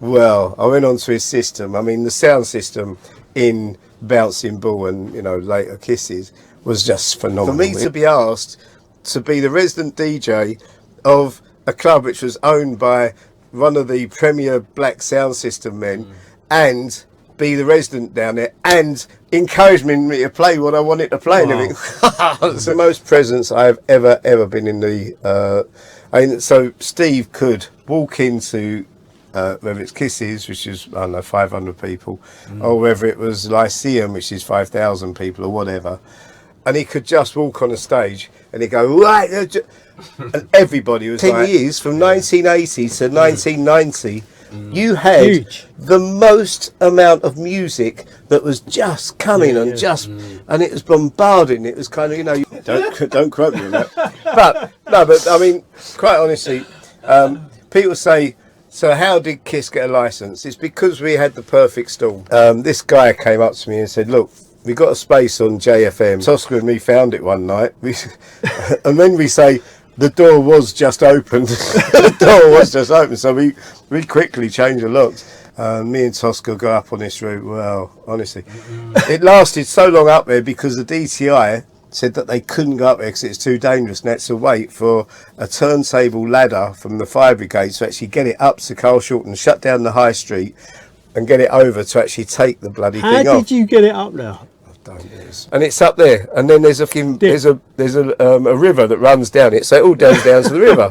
Well, I went on to his system. I mean, the sound system in Bouncing Ball and, you know, later Kisses was just phenomenal. For me to be asked to be the resident DJ of a club which was owned by one of the premier black sound system men and be the resident down there and encouraging me to play what I wanted to play and everything. It's the most presence I have ever been in the... so Steve could walk into... whether it's Kisses, which is, I don't know, 500 people, or whether it was Lyceum, which is 5,000 people or whatever, and he could just walk on a stage and he'd go, right, and everybody was 10 years, from 1980 to 1990, you had the most amount of music that was just coming and it was bombarding. It was kind of, you know, don't quote me on that. But I mean, quite honestly, people say, so how did Kiss get a license? It's because we had the perfect storm. This guy came up to me and said, look, we got a space on JFM. Tosca and me found it one night. And then we say, the door was just opened. The door was just open. So we quickly changed the locks. Me and Tosca got up on this route. Well, honestly, it lasted so long up there because the DTI said that they couldn't go up there because it's too dangerous and had to wait for a turntable ladder from the fire brigade to actually get it up to Carl Shorten, shut down the high street and get it over to actually take the bloody thing off. How did you get it up there? And it's up there, and then there's a river that runs down it, so it all goes down to the river.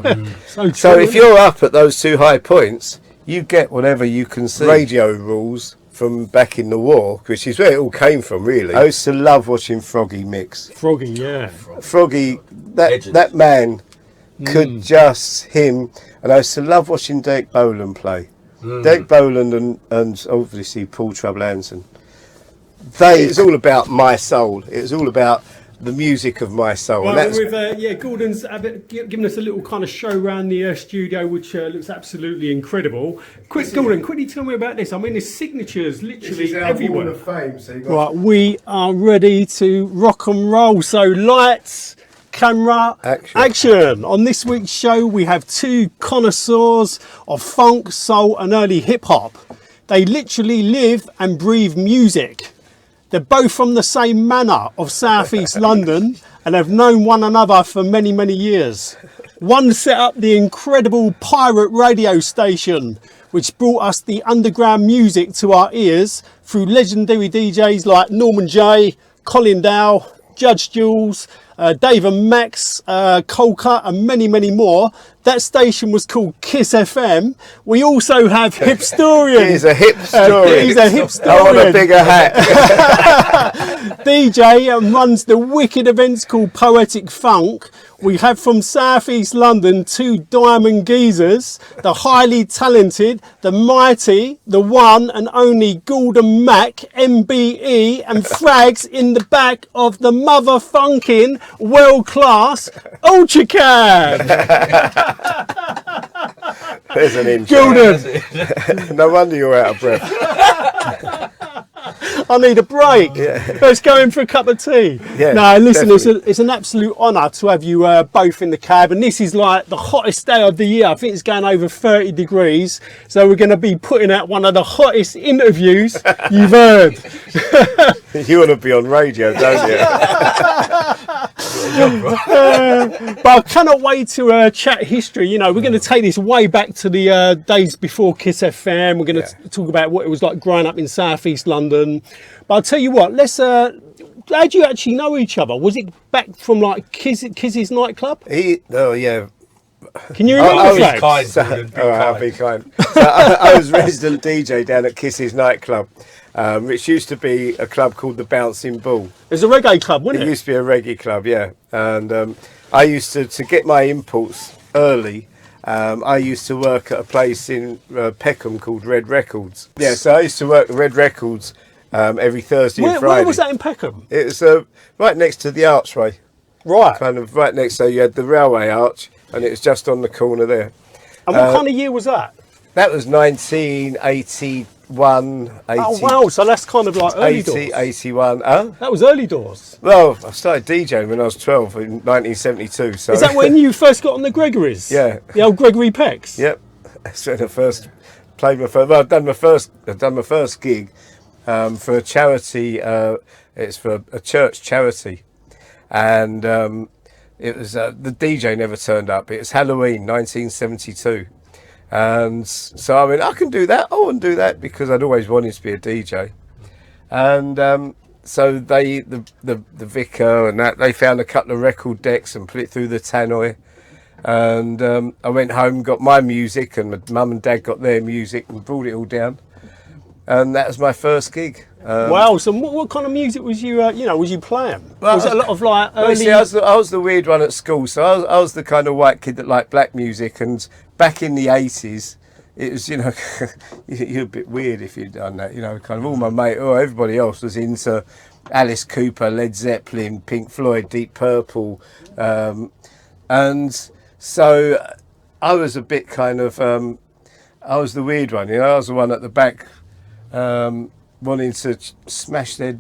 So if you're up at those two high points, you get whatever you can see. Radio rules from back in the war, which is where it all came from, really. I used to love watching Froggy mix. Froggy, yeah. Froggy, that man could just him, and I used to love watching Derek Boland play. Derek Boland and obviously Paul Trouble Anderson. It was all about my soul. It was all about the music of my soul. Well, with Gordon's given us a little kind of show around the studio, which looks absolutely incredible. Gordon, quickly tell me about this. I mean, there's signatures literally everywhere. Of fame, so right, we are ready to rock and roll. So lights, camera, action. On this week's show, we have two connoisseurs of funk, soul, and early hip hop. They literally live and breathe music. They're both from the same manor of southeast London and have known one another for many, many years. One set up the incredible pirate radio station, which brought us the underground music to our ears through legendary DJs like Norman J, Colin Dow, Judge Jules, Dave and Max, Colca, and many, many more. That station was called Kiss FM. We also have Hipstorian. He's a hipstorian. He's a hipstorian. I want a bigger hat. DJ and runs the wicked events called Poetic Funk. We have from Southeast London two diamond geezers, the highly talented, the mighty, the one and only Gordon Mack, MBE, and Frags in the back of the motherfunking world-class Ultra Cab. There's an intro. Gordon. No wonder you're out of breath. I need a break. Yeah. Let's go in for a cup of tea. Yeah, no, listen, it's an absolute honour to have you both in the cab, and this is like the hottest day of the year. I think it's going over 30 degrees, so we're going to be putting out one of the hottest interviews you've heard. You want to be on radio, don't you? But I cannot wait to chat history. You know, we're going to take this way back to the days before Kiss FM. We're going to talk about what it was like growing up in southeast London. But I'll tell you what, how do you actually know each other? Was it back from like Kiz's nightclub? Oh yeah. Can you remember? I'll be kind. So I was resident DJ down at Kiss's nightclub, which used to be a club called the Bouncing Ball. It was a reggae club, wasn't it? It used to be a reggae club, yeah. And I used to get my imports early. I used to work at a place in Peckham called Red Records. Yeah, so I used to work at Red Records every Thursday and Friday. Where was that in Peckham? It was right next to the archway. Right. Kind of right next, so you had the railway arch, and it was just on the corner there. And what kind of year was that? That was 1981, 80. Oh, wow, so that's kind of like early 80, doors. 81. That was early doors. Well, I started DJing when I was 12 in 1972. So. Is that when you first got on the Gregory's? Yeah. The old Gregory Pecks? Yep. That's when I first played my first. Well, I've done my first gig for a charity. It's for a church charity, and it was the DJ never turned up. It was Halloween, 1972, and so I mean, I can do that. I want to do that because I'd always wanted to be a DJ, and so the vicar and that, they found a couple of record decks and put it through the tannoy. And I went home, got my music, and my mum and dad got their music and brought it all down. And that was my first gig. Wow! So what kind of music was you, was you playing? Well, was it a lot of like early? See, I was the weird one at school. So I was the kind of white kid that liked black music. And back in the 80s, it was, you're a bit weird if you'd done that. Kind of all my mate, everybody else was into Alice Cooper, Led Zeppelin, Pink Floyd, Deep Purple, and so I was a bit kind of, I was the weird one, I was the one at the back wanting to smash their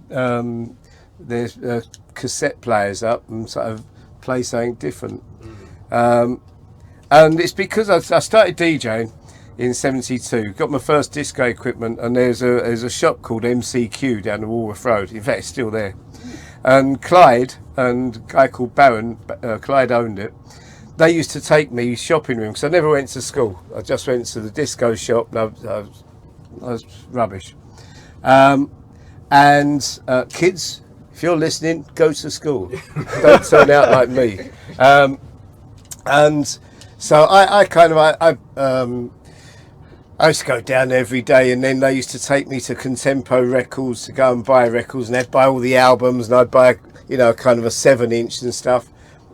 cassette players up and sort of play something different. And it's because I started DJing in 72, got my first disco equipment, and there's a shop called MCQ down the Walworth Road. In fact, it's still there. And Clyde and a guy called Barron, Clyde owned it. They used to take me shopping with them because I never went to school. I just went to the disco shop and I was rubbish. Kids, if you're listening, go to school. Don't turn out like me. And so I used to go down there every day, and then they used to take me to Contempo Records to go and buy records, and they'd buy all the albums, and I'd buy, kind of a 7-inch and stuff.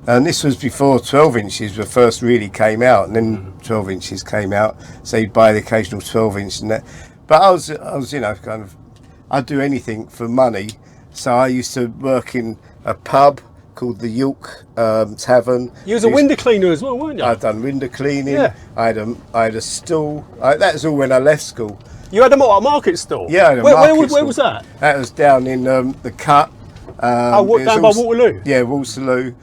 And this was before 12 inches were first really came out, and then 12 inches came out, so you'd buy the occasional 12-inch and that. But I was, kind of, I'd do anything for money. So I used to work in a pub called the York Tavern. You was a window cleaner as well, weren't you? I'd done window cleaning. Yeah. I had a stall. That was all when I left school. You had a market stall? Yeah, I had a market stall. Where was that? That was down in the Cut. Down by Waterloo? Yeah, Waterloo.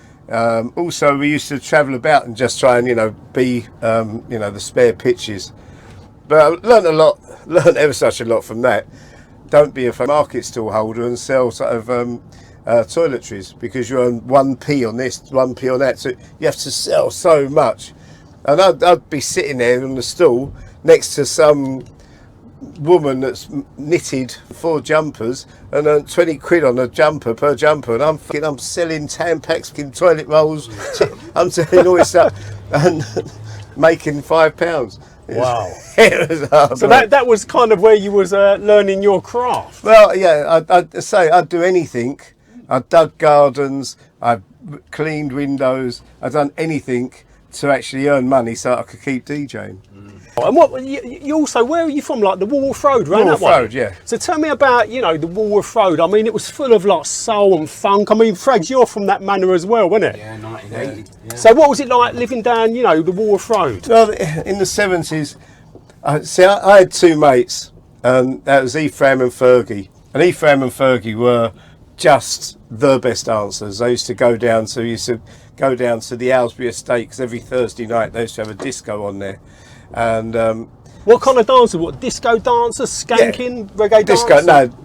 Also, we used to travel about and just try and, be, the spare pitches. But I learned ever such a lot from that. Don't be a market stall holder and sell sort of toiletries, because you earn 1p on this, 1p on that. So you have to sell so much. And I'd be sitting there on the stall next to some woman that's knitted 4 jumpers and earned 20 quid on a jumper per jumper, and I'm selling Tampax, toilet rolls, I'm selling all this stuff and making £5. Wow. It was hard. So that was kind of where you was learning your craft. Well, yeah, I'd say I'd do anything. I dug gardens, I cleaned windows, I'd done anything to actually earn money so I could keep DJing. And what you also, where are you from? Like the Walworth Road, right? Walworth Road, yeah. So tell me about, the Walworth Road. I mean, it was full of like soul and funk. I mean, Frags, you're from that manor as well, wasn't it? Yeah, 1980. Yeah. So what was it like living down, the Walworth Road? Well, in the 70s, I had 2 mates, and that was Ephraim and Fergie. And Ephraim and Fergie were just the best dancers. They used to go down to the Aylesbury estate, because every Thursday night they used to have a disco on there. And what kind of dancers? What, disco dancers, skanking, reggae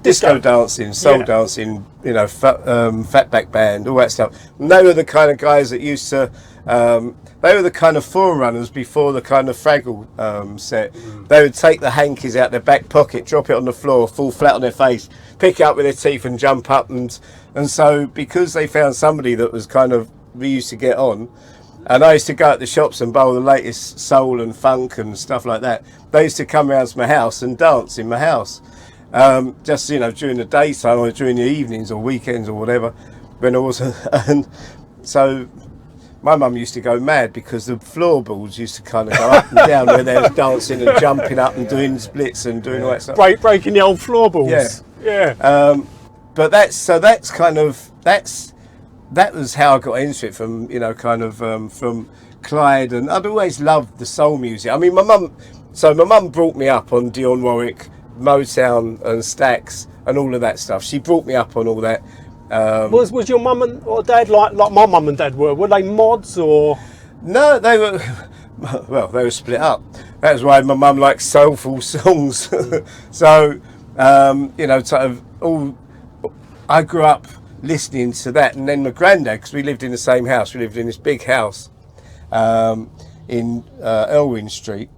disco dancing, soul dancing, fatback band, all that stuff. And they were the kind of guys that used to, they were the kind of forerunners before the kind of Fraggle set. They would take the hankies out their back pocket, drop it on the floor, fall flat on their face, pick it up with their teeth and jump up. And so because they found somebody that was kind of, we used to get on, and I used to go at the shops and buy all the latest soul and funk and stuff like that. They used to come round to my house and dance in my house. Just, during the daytime or during the evenings or weekends or whatever, when I was, and so my mum used to go mad because the floorboards used to kind of go up and down where they was dancing and jumping up and doing splits and doing all that stuff. Breaking the old floorboards. Yeah. But that was how I got into it, from from Clyde, and I'd always loved the soul music. I mean, my mum brought me up on Dionne Warwick, Motown and Stax and all of that stuff. She brought me up on all that. Was your mum or dad like my mum and dad were? Were they mods or? No, they were. Well, they were split up. That's why my mum likes soulful songs. So, you know, sort of I grew up listening to that, and then my granddad, because we lived in the same house, we lived in this big house in Elwyn Street,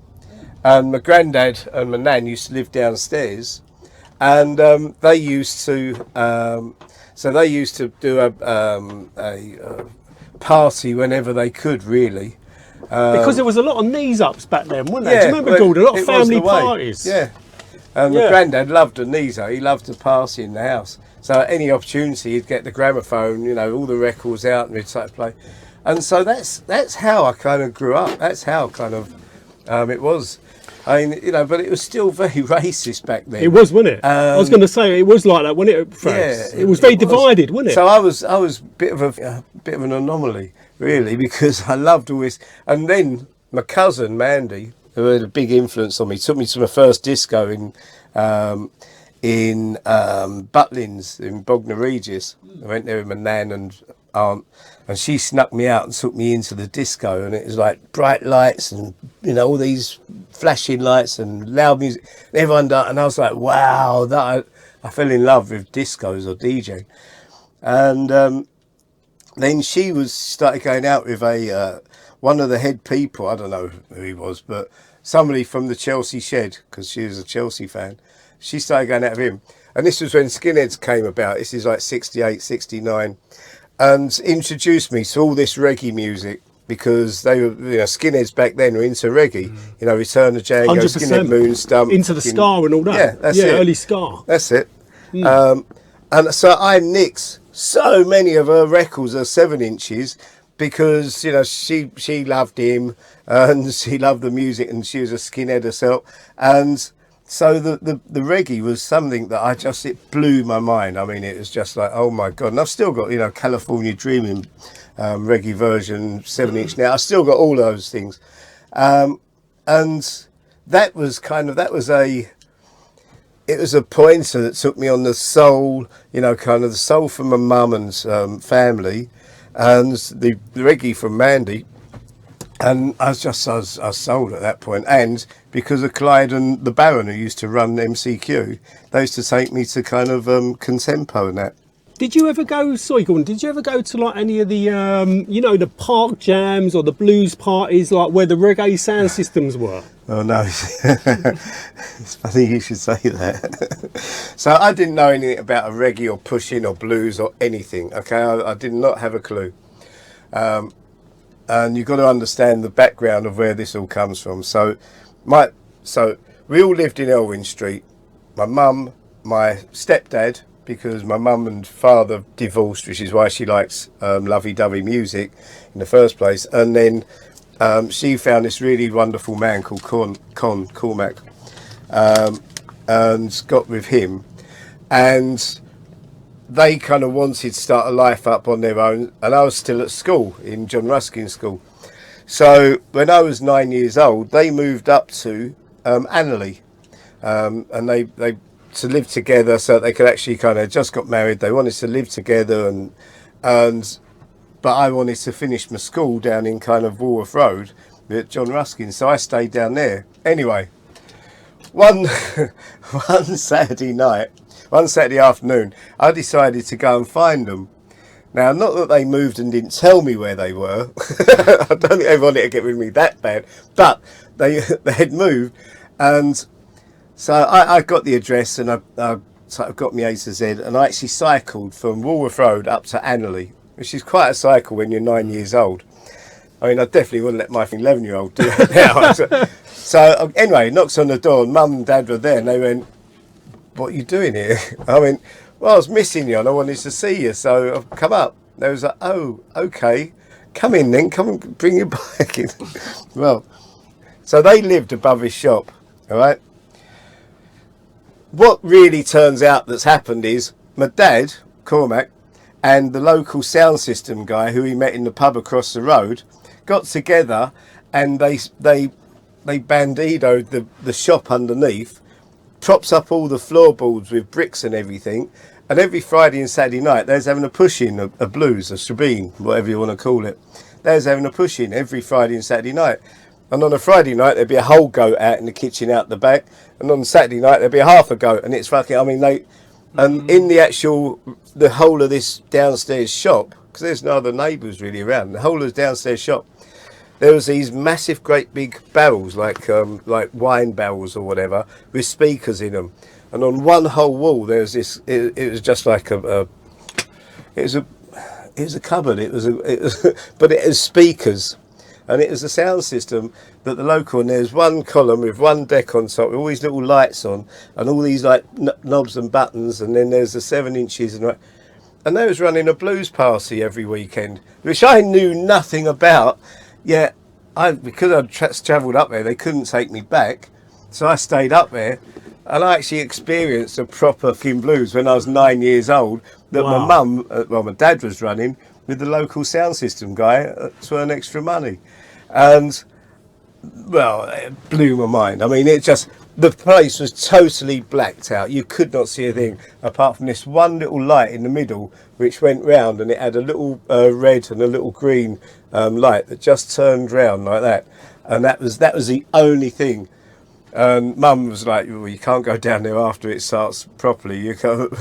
and my granddad and my nan used to live downstairs, and they used to do a party whenever they could, really. Because there was a lot of knees ups back then, wasn't there? Do you remember, Gordon? A lot of family parties. Yeah. And my granddad loved a knees up. He loved to party in the house. So at any opportunity, he'd get the gramophone, you know, all the records out, and we'd start to play. And so that's how I kind of grew up. That's how kind of it was. I mean, you know, but it was still very racist back then. It was, wasn't it? I was going to say it was like that when it first. Yeah, it was very divided, wasn't it? So I was a bit of an anomaly, really, because I loved all this. And then my cousin Mandy, who had a big influence on me, took me to my first disco in Butlins in Bognor Regis. I went there with my nan and aunt, and she snuck me out and took me into the disco, and it was like bright lights and, you know, all these flashing lights and loud music. And everyone done, and I was like, wow, I fell in love with discos or DJing. And then she started going out with one of the head people. I don't know who he was, but somebody from the Chelsea Shed, because she was a Chelsea fan. She started going out with him, and this was when Skinheads came about. This is like 68, 69, and introduced me to all this reggae music, because they were, you know, Skinheads back then were into reggae. You know, Return of Django, 100%. Skinhead Moonstump, into the ska and all that. Yeah, that's it. Early ska. That's it. And so I nicked so many of her records, her 7-inches, because, you know, she loved him and she loved the music, and she was a skinhead herself. And so the reggae was something that it blew my mind. I mean, it was just like, oh my God. And I've still got, you know, California Dreaming reggae version 7-inch now. I've still got all those things. And that was it was a pointer that took me on the soul, you know, kind of the soul from my mum and family, and the reggae from Mandy. And I was sold at that point. And because of Clyde and the Baron, who used to run MCQ, they used to take me to kind of Contempo and that. Did you ever go, sorry Gordon, did you ever go to like any of the, you know, the park jams or the blues parties, like where the reggae sound systems were? Oh no, it's funny you should say that. So I didn't know anything about a reggae or pushing or blues or anything, okay? I did not have a clue. And you've got to understand the background of where this all comes from. So we all lived in Elwyn Street. My mum, my stepdad, because my mum and father divorced, which is why she likes lovey-dovey music in the first place. And then she found this really wonderful man called Cormac, and got with him. And they kind of wanted to start a life up on their own, and I was still at school, in John Ruskin School. So when I was 9 years old, they moved up to Annerley, and they to live together, so they could actually kind of just got married. They wanted to live together, but I wanted to finish my school down in kind of Walworth Road at John Ruskin, so I stayed down there. Anyway, one Saturday afternoon, I decided to go and find them. Now, not that they moved and didn't tell me where they were. I don't think they wanted to get rid of me that bad, but they had moved, and so I got the address, and I sort of got me A to Z, and I actually cycled from Walworth Road up to Annerley, which is quite a cycle when you're 9 years old. I mean, I definitely wouldn't let my 11-year-old do it now. So anyway, knocks on the door, and Mum and Dad were there, and they went, "What are you doing here?" I went, "Well, I was missing you and I wanted to see you, so I've come up." They was like, "Oh, okay. Come in then, come and bring your bike in." Well, so they lived above his shop, all right? What really turns out that's happened is my dad, Cormac, and the local sound system guy who he met in the pub across the road got together, and they bandidoed the shop underneath, props up all the floorboards with bricks and everything, and every Friday and Saturday night they was having a push-in, a blues, a shebeen, whatever you want to call it. They was having a push-in every Friday and Saturday night. And on a Friday night, there'd be a whole goat out in the kitchen out the back. And on Saturday night, there'd be a half a goat. And it's fucking, I mean, and in the whole of this downstairs shop, because there's no other neighbours really around, the whole of the downstairs shop, there was these massive, great big barrels, like wine barrels or whatever, with speakers in them. And on one whole wall, there was this. It was just like it was a cupboard. But it was speakers, and it was a sound system that the local. And there's one column with one deck on top with all these little lights on, and all these like knobs and buttons. And then there's the 7 inches and they was running a blues party every weekend, which I knew nothing about. Yeah, because I'd travelled up there, they couldn't take me back, so I stayed up there, and I actually experienced a proper King Blues when I was 9 years old. That wow. My dad was running with the local sound system guy to earn extra money, and well, it blew my mind. I mean, the place was totally blacked out. You could not see a thing apart from this one little light in the middle, which went round, and it had a little red and a little green light that just turned round like that, and that was the only thing. And Mum was like, well, you can't go down there after it starts properly. You can't.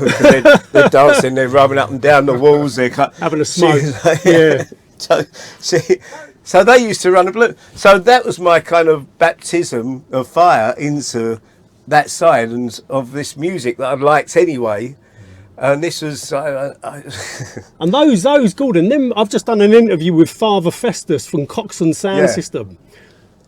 They're dancing, they're rubbing up and down the walls, they're having a smoke. Yeah. So they used to run a blues. So that was my kind of baptism of fire into that side and of this music that I'd liked anyway. And this was, and those Gordon. Then I've just done an interview with Father Festus from Coxon Sound System.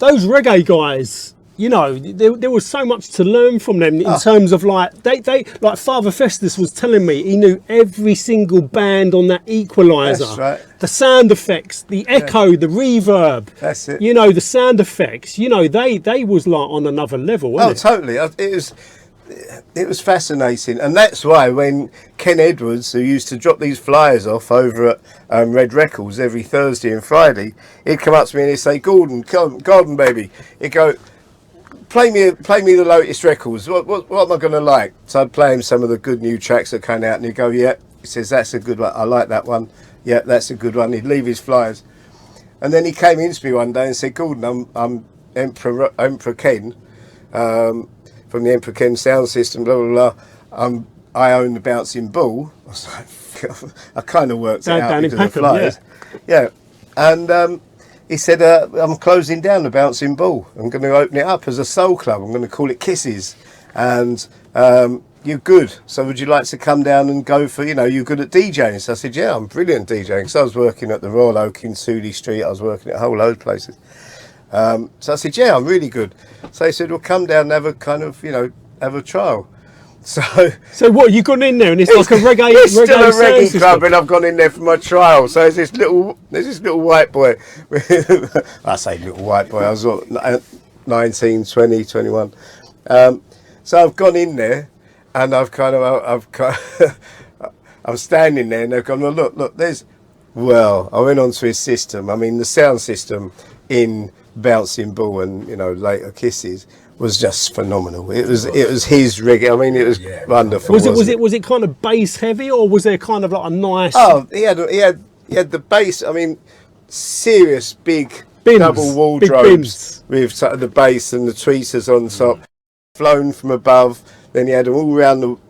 Those reggae guys, you know, there was so much to learn from them in terms of like they like Father Festus was telling me he knew every single band on that equalizer. That's right. The sound effects, the echo, the reverb. That's it. You know, the sound effects. You know, they was like on another level. Wasn't it? Totally. It was fascinating, and that's why when Ken Edwards, who used to drop these flyers off over at Red Records every Thursday and Friday, he'd come up to me and he'd say, "Gordon, baby," he'd go, play me the latest records. What am I going to like? So I'd play him some of the good new tracks that came out, and he'd go, "Yeah," he says, "That's a good one. I like that one. Yeah, that's a good one." He'd leave his flyers, and then he came in to me one day and said, "Gordon, I'm Emperor Ken from the Emperor Ken sound system. Blah blah blah. I own the Bouncing Ball." I was like, I kind of worked it out because of the flyers. Yeah, and he said, "I'm closing down the Bouncing Ball. I'm going to open it up as a soul club. I'm going to call it Kisses. And you're good. So would you like to come down and go for, you're good at DJing?" So I said, "Yeah, I'm brilliant at DJing." So I was working at the Royal Oak in Soody Street. I was working at a whole load of places. So I said, "Yeah, I'm really good." So he said, "Well, come down and have a kind of, have a trial." So what, you gone in there and it's like a reggae? It's reggae still a reggae system club, and I've gone in there for my trial. So there's this little white boy. I say little white boy. I was 19, 20, 21. So I've gone in there, and I'm standing there, and they've gone, "Well, look, there's." Well, I went onto his system. I mean, the sound system in Bouncing Ball and later Kisses was just phenomenal. It was his reggae. I mean, it was wonderful. Was it kind of bass heavy, or was there kind of like a nice? Oh, he had the bass. I mean, serious big double wardrobes with the bass and the tweeters on top, flown from above. Then he had them all around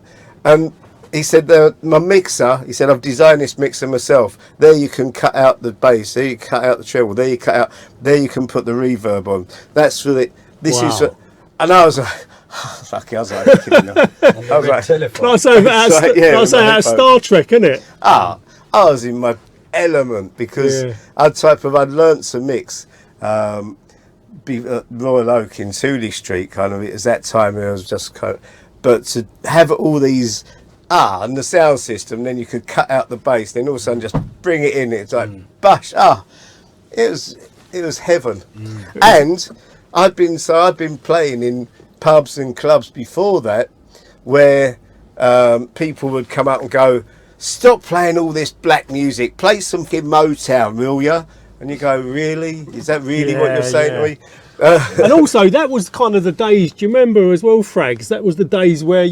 and he said, "My mixer," he said, "I've designed this mixer myself. There you can cut out the bass. There you cut out the treble. There you cut out. There you can put the reverb on. That's for the. This is." And I was like, "Fuck!" I was like, I was like, telephone. Out of Star Trek, isn't it? I was in my element because I'd learnt to mix. Royal Oak in Soody Street, kind of. It was that time where I was just kind of, but to have all these. And the sound system, then you could cut out the bass, then all of a sudden just bring it in. It's like bush. It was heaven. And I'd been playing in pubs and clubs before that, where people would come up and go, "Stop playing all this black music. Play some Motown, will ya?" And you go, "Really? Is that really what you're saying to me?" And also, that was kind of the days, do you remember as well, Frags? That was the days where,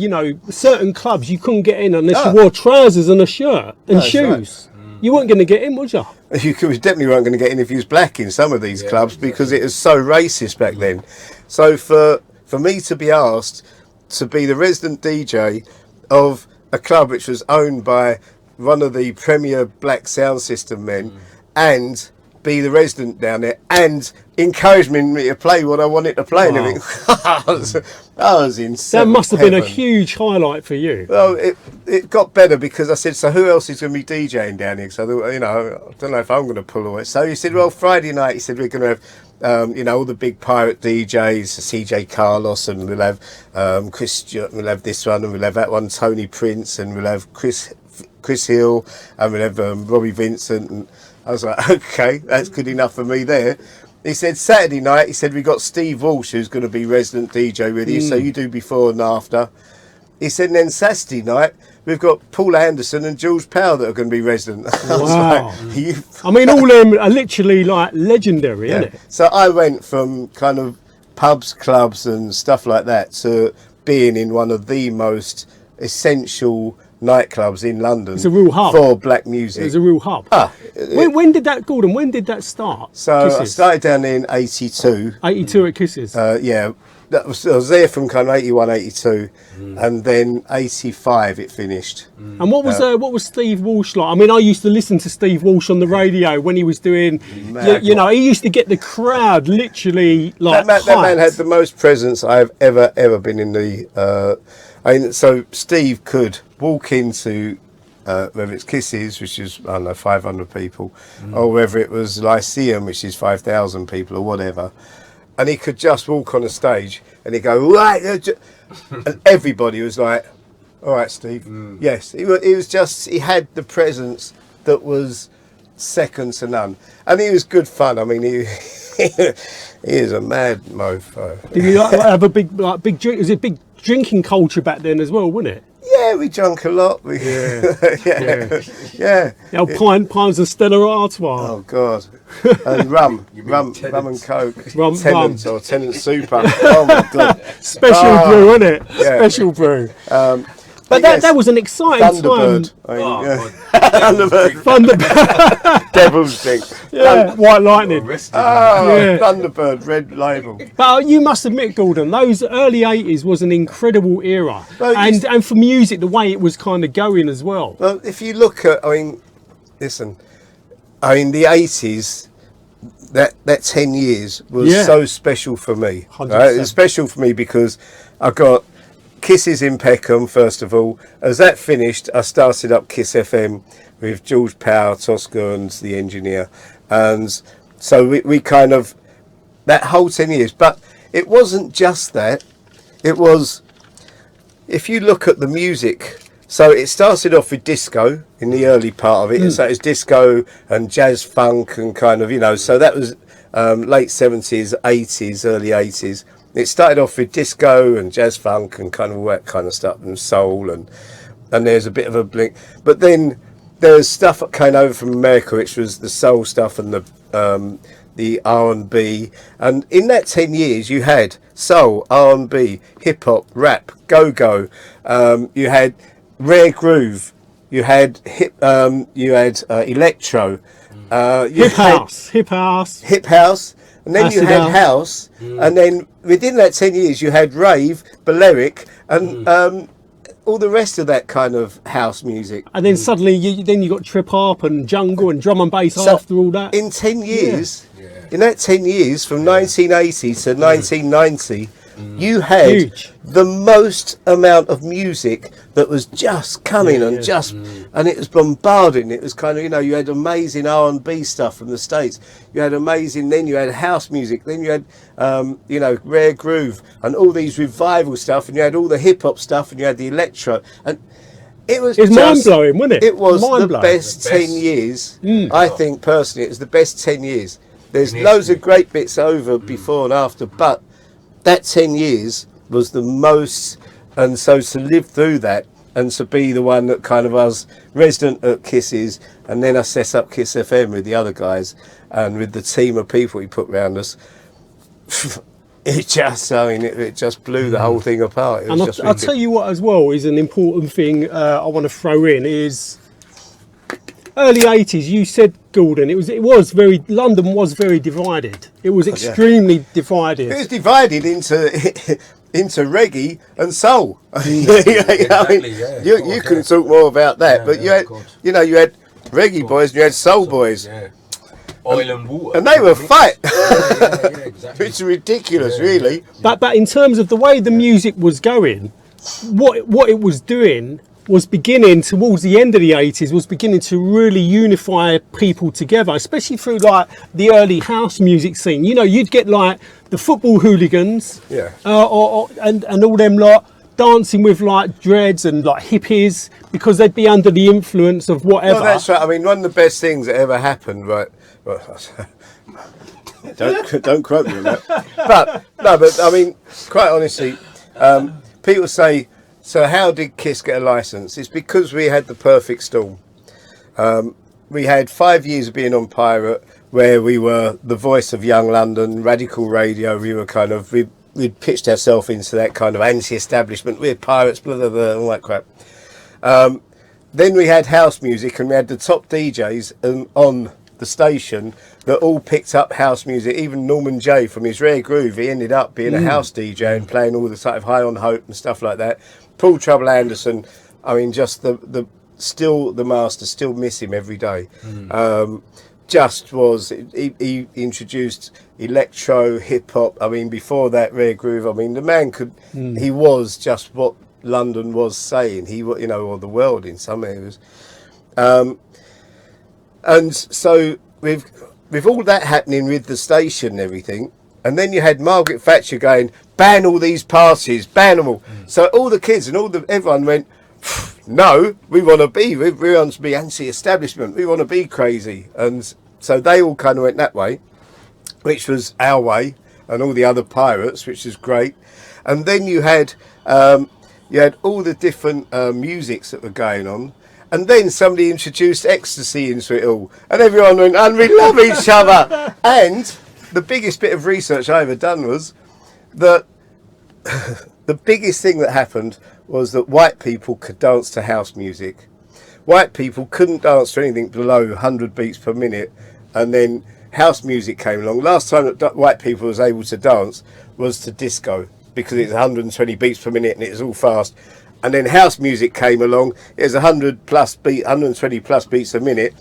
certain clubs you couldn't get in unless you wore trousers and a shirt and shoes. Right. You weren't going to get in, was you? You definitely weren't going to get in if you was black in some of these clubs because it was so racist back then. So for me to be asked to be the resident DJ of a club which was owned by one of the premier black sound system men and be the resident down there and encouraging me to play what I wanted to play and everything. I was in That must have been a huge highlight for you. Well, it got better because I said, so who else is going to be DJing down here? So I thought, I don't know if I'm going to pull away. So he said, well, Friday night, he said, we're going to have, all the big pirate DJs, CJ Carlos, and we'll have Chris Stewart, and we'll have this one, and we'll have that one, Tony Prince, and we'll have Chris Hill, and we'll have Robbie Vincent. And I was like, okay, that's good enough for me there. He said Saturday night, he said, we got Steve Walsh, who's going to be resident DJ with you, so you do before and after. He said, and then Saturday night, we've got Paul Anderson and George Powell that are going to be resident. I was like, I mean, all them are literally like legendary, isn't it? So I went from kind of pubs, clubs and stuff like that to being in one of the most essential nightclubs in London. It's a real hub for black music. It's a real hub. When did that, Gordon? When did that start? So Kisses? I started down there in 82. 82 at Kisses. Yeah, I was there from kind of 81, 82, and then 85 it finished. And what was Steve Walsh like? I mean, I used to listen to Steve Walsh on the radio when he was doing, he used to get the crowd literally like that man had the most presence I've ever been in the. So Steve could walk into whether it's Kisses, which is, I don't know, 500 people, or whether it was Lyceum, which is 5,000 people or whatever, and he could just walk on a stage and he'd go, right, and everybody was like, all right, Steve. Yes, he was just, he had the presence that was second to none. And he was good fun. I mean, he is a mad mofo. Did you have a big drink? Was it big drinking culture back then as well, wasn't it? Yeah, we drank a lot. Yeah. Pints of Stella Artois. Oh God, and rum and coke. Tenants or Tenant Super. Oh my God. Special brew, isn't it? Yeah. Special brew. But that was an exciting Thunderbird. time. Thunderbird. Devil's Drink. Yeah. White Lightning. Thunderbird, red label. But you must admit, Gordon, those early 80s was an incredible era. Well, and for music, the way it was kind of going as well. Well, if you look at, the 80s, that 10 years was so special for me. Right? It was special for me because I got Kisses in Peckham, first of all. As that finished, I started up Kiss FM with George Power, Tosca and the engineer. And so we kind of, that whole 10 years. But it wasn't just that. It was, if you look at the music, so it started off with disco in the early part of it. So it was disco and jazz funk and kind of, so that was late 70s, 80s, early 80s. It started off with disco and jazz funk and kind of all that kind of stuff and soul and there's a bit of a blink. But then there was stuff that came over from America, which was the soul stuff and the R&B. And in that 10 years, you had soul, R&B, hip hop, rap, go-go. You had rare groove. You had electro. Hip house. And then you had house, and then within that 10 years you had rave, Balearic, and all the rest of that kind of house music. And then suddenly you got trip hop and jungle and drum and bass after all that. In 10 years, in that 10 years, from 1980 to 1990, you had the most amount of music that was just coming and it was bombarding. It was kind of, you had amazing R&B stuff from the States. You had then you had house music, then you had, rare groove and all these revival stuff, and you had all the hip hop stuff, and you had the electro, and it was mind blowing, wasn't it? It was the best 10 years. I think personally, it was the best 10 years. There's loads of great bits over before and after, but that 10 years was the most, and so to live through that and to be the one that kind of was resident at Kisses, and then I set up Kiss FM with the other guys and with the team of people we put around us. It just blew the whole thing apart. And I'll tell you what as well is an important thing I want to throw in is early 80s, you said, Gordon, London was very divided. It was extremely divided. It was divided into reggae and soul. You can talk more about that, but you had reggae boys and you had soul boys. Yeah. Oil and water. And they were fight. Exactly. It's ridiculous, really. But in terms of the way the music was going, what it was doing was beginning towards the end of the 80s was beginning to really unify people together, especially through like the early house music scene. You'd get like the football hooligans, and all them lot dancing with like dreads and like hippies because they'd be under the influence of whatever. No, that's right. I mean, one of the best things that ever happened, right? Don't quote me on that. But I mean, quite honestly, people say, so how did Kiss get a license? It's because we had the perfect storm. We had 5 years of being on Pirate, where we were the voice of young London, radical radio. We were kind of, we'd pitched ourselves into that kind of anti-establishment. We're pirates, blah, blah, blah, all that crap. Then we had house music, and we had the top DJs on the station that all picked up house music. Even Norman Jay from his Rare Groove, he ended up being a house DJ and playing all the sort of High on Hope and stuff like that. Paul Trouble Anderson, I mean, just the master, still miss him every day. He introduced electro, hip hop. I mean, before that, Rare Groove. I mean, the man he was just what London was saying. Or the world in some areas. And so with all that happening with the station and everything, and then you had Margaret Thatcher going, ban all these parties, ban them all. So all the kids and everyone went, no, we want to be anti-establishment, we want to be crazy. And so they all kind of went that way, which was our way, and all the other pirates, which is great. And then you had all the different musics that were going on. And then somebody introduced ecstasy into it all, and everyone went, and we love each other. And the biggest bit of research I ever done was that the biggest thing that happened was that white people could dance to house music. White people couldn't dance to anything below 100 beats per minute, and then house music came along. Last time that white people was able to dance was to disco, because it's 120 beats per minute and it was all fast. And then house music came along, it was 120 plus beats a minute.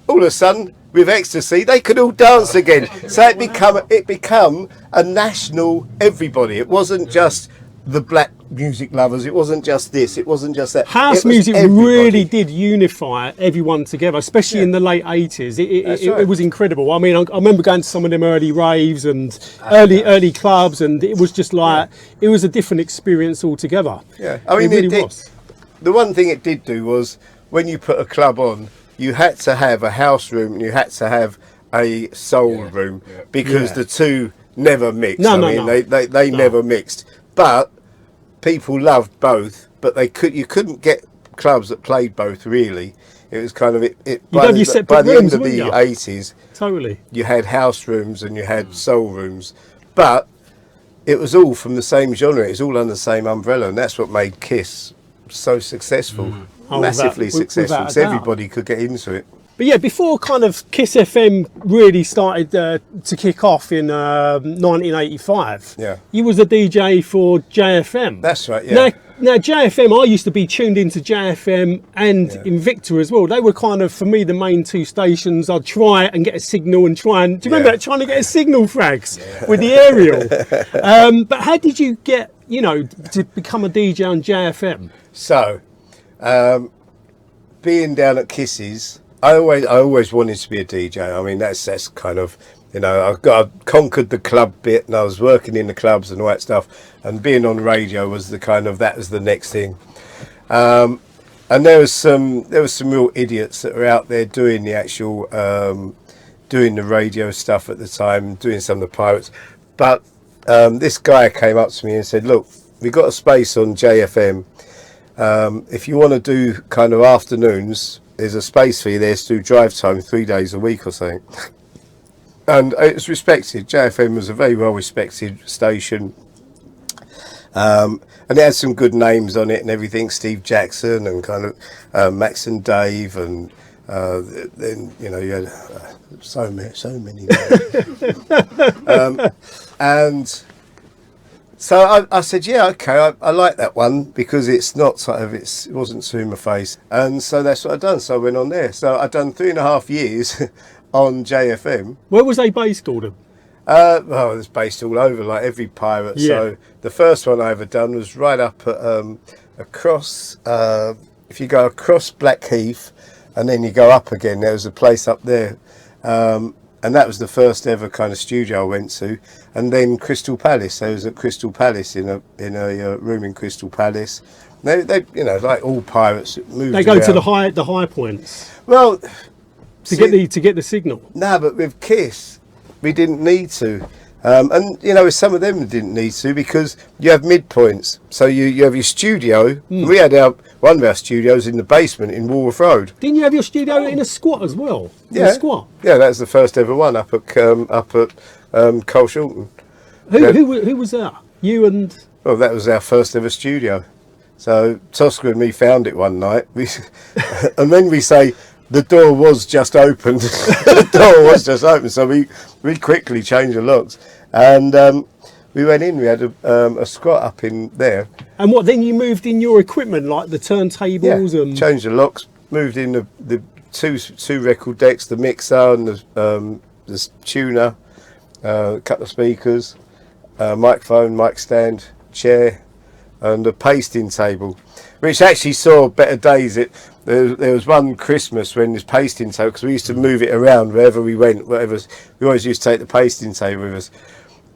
All of a sudden, with ecstasy, they could all dance again. So it become a national everybody. It wasn't just the black music lovers, it wasn't just this, it wasn't just that. House music really did unify everyone together, especially in the late 80s. It was incredible. I mean, I remember going to some of them early raves and early clubs, and it was just like, it was a different experience altogether. Yeah, I mean, it really was. The one thing it did do was, when you put a club on, you had to have a house room and you had to have a soul room, because the two never mixed. They never mixed. But people loved both, but you couldn't get clubs that played both, really. It was kind of by the end of the 80s. Totally. You had house rooms and you had soul rooms, but it was all from the same genre. It was all under the same umbrella, and that's what made Kiss so successful, massively successful, because everybody could get into it. But yeah, before kind of Kiss FM really started to kick off in 1985, you was a DJ for JFM. That's right, yeah. Now JFM, I used to be tuned into JFM and Invicta as well. They were kind of, for me, the main two stations. I'd try and get a signal and do you remember that, trying to get a signal, Frags, with the aerial? But how did you get, to become a DJ on JFM? So, being down at Kisses, I always wanted to be a DJ. I mean, that's kind of, I conquered the club bit, and I was working in the clubs and all that stuff, and being on radio was that was the next thing. And there was some real idiots that were out there doing the actual doing the radio stuff at the time, doing some of the pirates. But this guy came up to me and said, "Look, we've got a space on JFM. If you want to do kind of afternoons, there's a space for you there to do drive time 3 days a week or something." And it was respected. JFM was a very well respected station. And it had some good names on it and everything. Steve Jackson and kind of Max and Dave and then you had so many. And so I said, yeah, okay, I like that one because it's not sort of it wasn't to my face, and so that's what I've done. So I went on there. So I've done 3.5 years on JFM. Where was they based, Gordon? Well, it's based all over, like every pirate. Yeah. So the first one I ever done was right up at across. If you go across Blackheath, and then you go up again, there was a place up there, and that was the first ever kind of studio I went to. And then Crystal Palace. I was at Crystal Palace in a room in Crystal Palace. They like all pirates moved. They go around. to the high points. Well, to get the signal. No, but with Kiss, we didn't need to. And with some of them didn't need to because you have midpoints. So you have your studio. We had one of our studios in the basement in Walworth Road. Didn't you have your studio in a squat as well? Yeah, in a squat. Yeah, that was the first ever one up at Cole Shorten. Who was that? You and? Well, that was our first ever studio. So Tosca and me found it one night. And then we say, the door was just opened. The door was just open, so we quickly changed the locks, and we went in. We had a squat up in there. And what? Then you moved in your equipment, like the turntables and changed the locks. Moved in the two record decks, the mixer and the tuner, a couple of speakers, microphone, mic stand, chair, and a pasting table, which actually saw better days. There was one Christmas when this pasting table, because we used to move it around wherever we went, we always used to take the pasting table with us.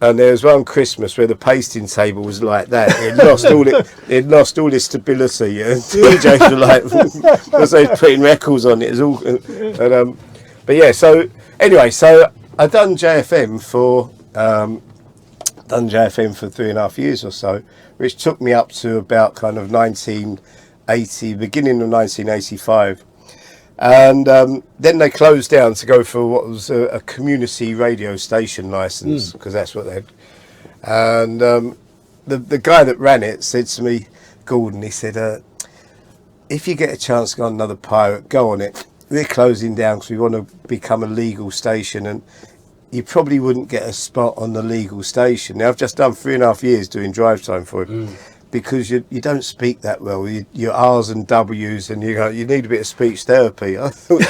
And there was one Christmas where the pasting table was like that. It lost all its stability. And DJs were like, because they were putting records on it. It was all, but yeah. So anyway, so I done JFM for 3.5 years or so, which took me up to about kind of 1980, beginning of 1985. And then they closed down to go for what was a community radio station license, because that's what they had. And the guy that ran it said to me, Gordon, he said, if you get a chance to go on another pirate, go on it. We're closing down because we want to become a legal station, and you probably wouldn't get a spot on the legal station. Now, I've just done 3.5 years doing drive time for it. Because you don't speak that well, your R's and W's, and you need a bit of speech therapy. I thought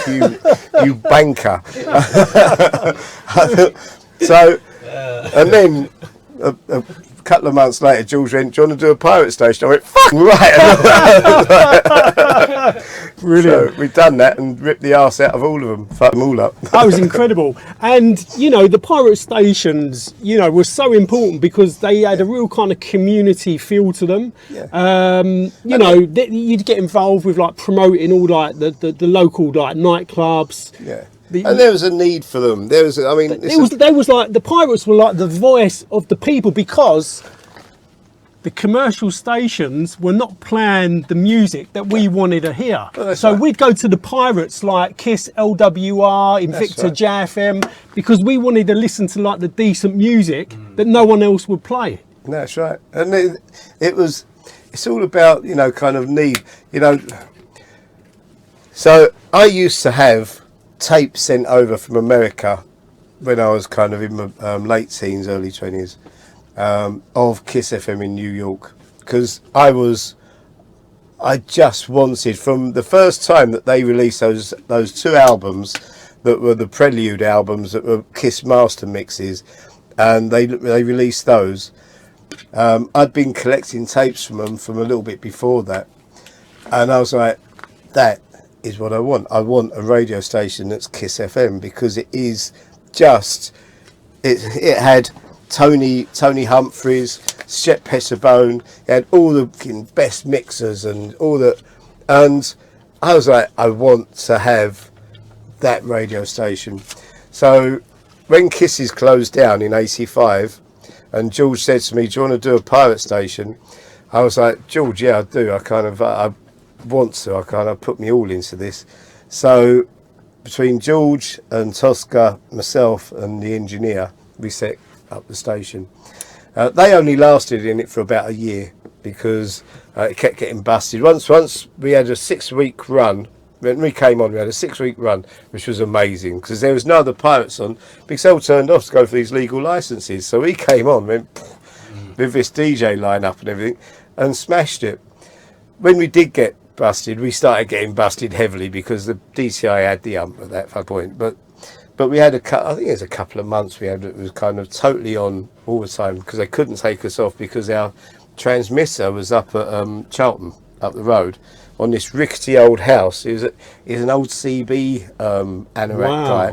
you banker. So, and then a couple of months later, George went, "Do you want to do a pirate station?" I went, "Fucking right!" Brilliant. So we've done that and ripped the arse out of all of them, fucked them all up. That was incredible. And the pirate stations, were so important because they had a real kind of community feel to them. Yeah. You'd get involved with like promoting all like the local like nightclubs. Yeah. And there was a need for them. They was like the pirates were like the voice of the people, because the commercial stations were not playing the music that we wanted to hear. Well, so right. we'd go to the pirates like Kiss, LWR, Invicta, right. JFM, because we wanted to listen to like the decent music that no one else would play. That's right. And it's all about, kind of need, So I used to have tapes sent over from America when I was kind of in my late teens, early 20s, of Kiss FM in New York, because I just wanted, from the first time that they released those two albums that were the Prelude albums that were Kiss master mixes, and they released those, I'd been collecting tapes from them from a little bit before that, and I was like, that is what I want. I want a radio station that's Kiss FM, because it is just, it had Tony Humphries, Shep Pettibone, it had all the best mixers and all that, and I was like, I want to have that radio station. So when Kisses closed down in 85, and George said to me, "Do you want to do a pirate station?" I was like, "George, yeah, I do. I want to. I kind of put me all into this." So between George and Tosca, myself and the engineer, we set up the station. They only lasted in it for about a year because it kept getting busted. Once we had a 6-week run, when we came on, we had a 6-week run, which was amazing because there was no other pirates on because they all turned off to go for these legal licenses. So we came on, went with this DJ lineup and everything, and smashed it. When we did get busted, we started getting busted heavily because the DCI had the at that point. But we had I think it was a couple of months it was kind of totally on all the time because they couldn't take us off because our transmitter was up at Charlton, up the road, on this rickety old house. He was an old CB anorak guy,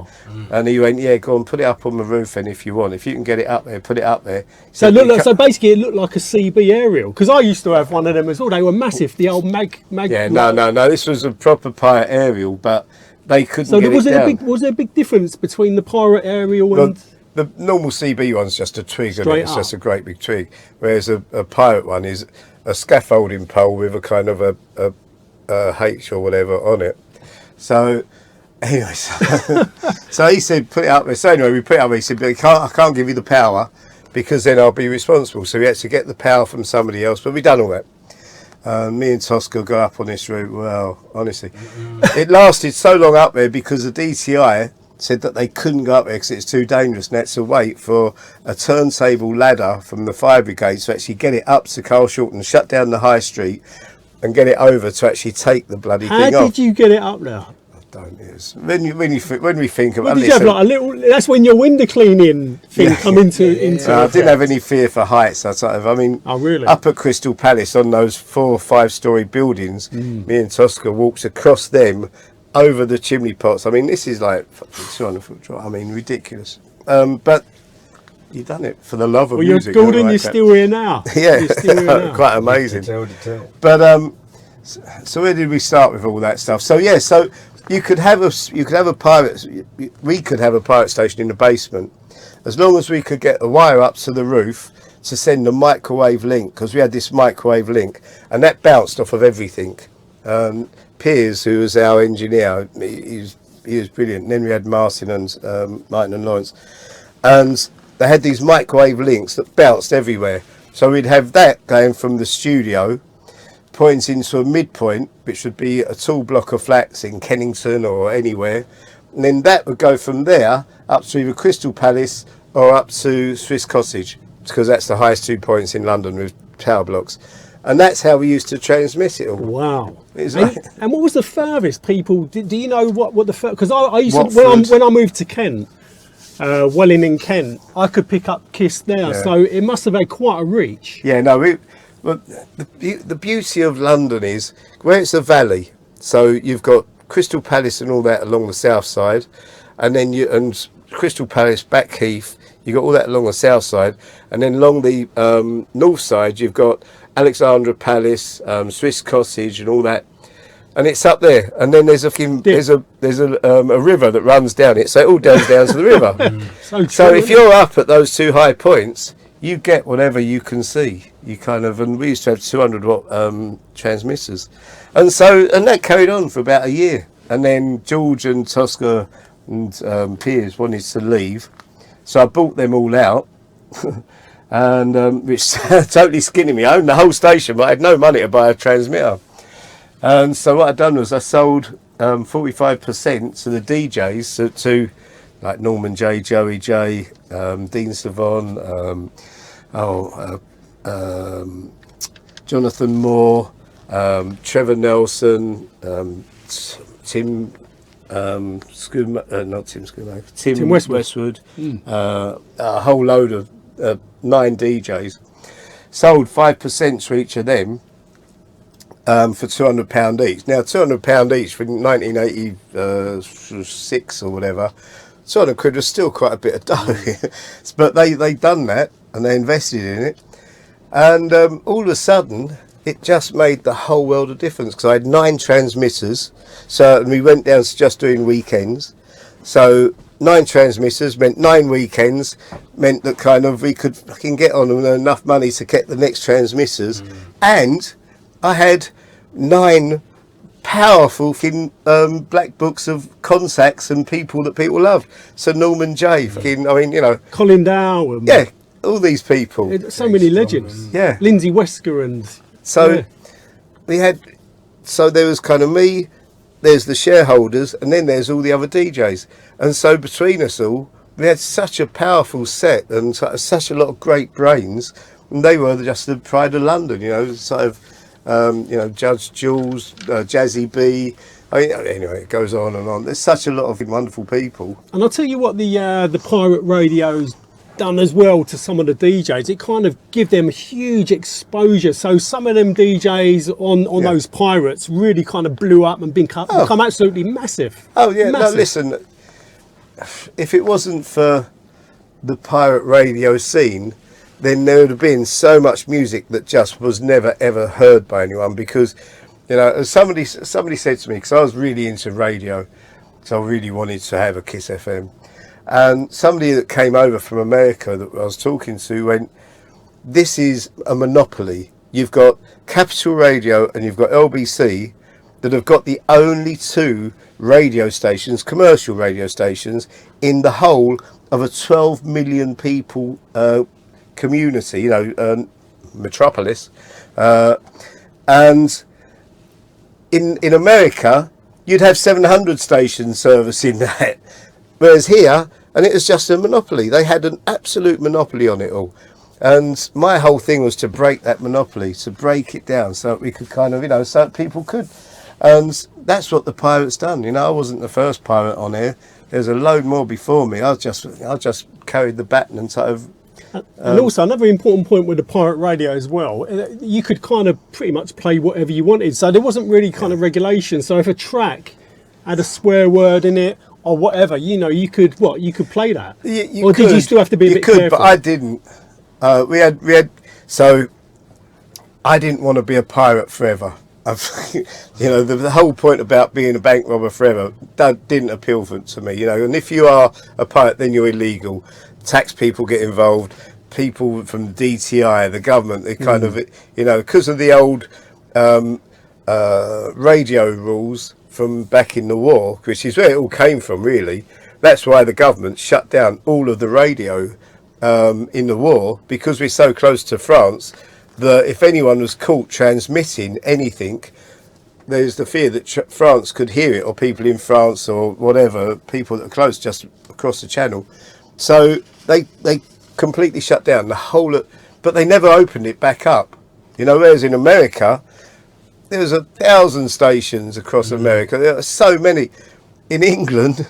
and he went, "Yeah, go on, put it up on the roof, and if you want, if you can get it up there, put it up there." So so basically, it looked like a CB aerial because I used to have one of them as well. They were massive, the old mag. Yeah, no. This was a proper pirate aerial, but they couldn't. So was there a big difference between the pirate aerial and the normal CB one's just a twig, and it's just a great big twig, whereas a pirate one is a scaffolding pole with a kind of a H or whatever on it. So anyway, so he said put it up there. So anyway, we put it up there. He said, but I can't give you the power because then I'll be responsible. So we had to get the power from somebody else, but we done all that. Me and Tosca go up on this route. Well, honestly, it lasted so long up there because the DTI said that they couldn't go up there because it's too dangerous, and had to wait for a turntable ladder from the fire brigade to actually get it up to Carl Shorten, shut down the high street, and get it over to actually take the bloody thing off. How did you get it up there? Don't is when we think about did you have like a little? That's when your window cleaning thing come into. I didn't have any fear for heights. I mean, oh really? Up at Crystal Palace on those 4 or 5 story buildings, me and Tosca walked across them over the chimney pots. I mean, this is like 200-foot drop. I mean, ridiculous. But you've done it for the love of music. Well, Gordon, you're still here now. Yeah, you're still here now. Quite amazing. Tell. But so where did we start with all that stuff? So yeah, so you could have a pirate. We could have a pirate station in the basement, as long as we could get a wire up to the roof to send a microwave link, because we had this microwave link, and that bounced off of everything. Piers, who was our engineer, he was brilliant. And then we had Martin and Lawrence, and they had these microwave links that bounced everywhere. So we'd have that going from the studio, points into a midpoint, which would be a tall block of flats in Kennington or anywhere, and then that would go from there up to either Crystal Palace or up to Swiss Cottage, because that's the highest 2 points in London with tower blocks. And that's how we used to transmit it all. Wow. And what was the furthest people, do you know what the furthest, because I used to, when I moved to Kent, Welling in Kent, I could pick up KISS there, so it must have had quite a reach. Yeah, no, but the beauty of London is where it's a valley, so you've got Crystal Palace and all that along the south side, and then and Crystal Palace, Backheath, you've got all that along the south side, and then along the north side you've got Alexandra Palace, Swiss Cottage, and all that, and it's up there. And then there's a river that runs down it, so it all goes down to the river. So if you're up at those 2 high points, you get whatever you can see. You kind of, and we used to have 200 watt transmitters, and that carried on for about a year. And then George and Tosca and Piers wanted to leave, so I bought them all out. And which totally skinny me. I owned the whole station, but I had no money to buy a transmitter. And so what I'd done was I sold 45% to the DJs, to like Norman J, Joey J, Dean Savon, Jonathan Moore, Trevor Nelson, Tim Westwood, a whole load of 9 DJs, sold 5% to each of them for £200 each. Now £200 each for 1986 or whatever, 200 quid was still quite a bit of dough. But they done that and they invested in it, and all of a sudden it just made the whole world of difference, because I had 9 transmitters, and we went down to just doing weekends. So 9 transmitters meant 9 weekends, meant that kind of we could fucking get on with enough money to get the next transmitters. And I had 9 powerful black books of contacts and people that people loved. So Norman J, Colin Dow, yeah, all these people. So many legends. Yeah, Lindsay Wesker and we had. So there was kind of me, there's the shareholders, and then there's all the other DJs. And so between us all, we had such a powerful set and such a lot of great brains. And they were just the pride of London, you know, sort of, you know, Judge Jules, Jazzy B. I mean, anyway, it goes on and on. There's such a lot of wonderful people. And I'll tell you what, the pirate radio's done as well to some of the DJs. It kind of give them huge exposure. So some of them DJs on those pirates really kind of blew up and become absolutely massive. Oh yeah, massive. no, listen. If it wasn't for the pirate radio scene, then there would have been so much music that just was never ever heard by anyone. Because, you know, as somebody said to me, because I was really into radio, so I really wanted to have a Kiss FM. And somebody that came over from America that I was talking to went, this is a monopoly. You've got Capital Radio and you've got LBC that have got the only two radio stations, commercial radio stations, in the whole of a 12 million people community, you know, metropolis. And in America, you'd have 700 station service in that. Whereas here, and it was just a monopoly. They had an absolute monopoly on it all. And my whole thing was to break that monopoly, to break it down so that we could kind of, you know, so that people could. And that's what the pirates done. You know, I wasn't the first pirate on air. There's a load more before me. I just carried the baton and sort of. And also another important point with the pirate radio as well, you could kind of pretty much play whatever you wanted. So there wasn't really kind of regulation. So if a track had a swear word in it or whatever, you know, you could play that. You did you still have to be a bit careful? But I didn't. We had. So I didn't want to be a pirate forever. You know, the whole point about being a bank robber forever didn't appeal to me. You know, and if you are a pirate, then you're illegal. Tax people get involved. People from the DTI, the government, they kind of, you know, because of the old radio rules from back in the war, which is where it all came from, really. That's why the government shut down all of the radio in the war, because we're so close to France. That if anyone was caught transmitting anything, there's the fear that France could hear it, or people in France or whatever, people that are close just across the channel. So they completely shut down the whole, but they never opened it back up. You know, whereas in America, there was 1,000 stations across America. There are so many. In England,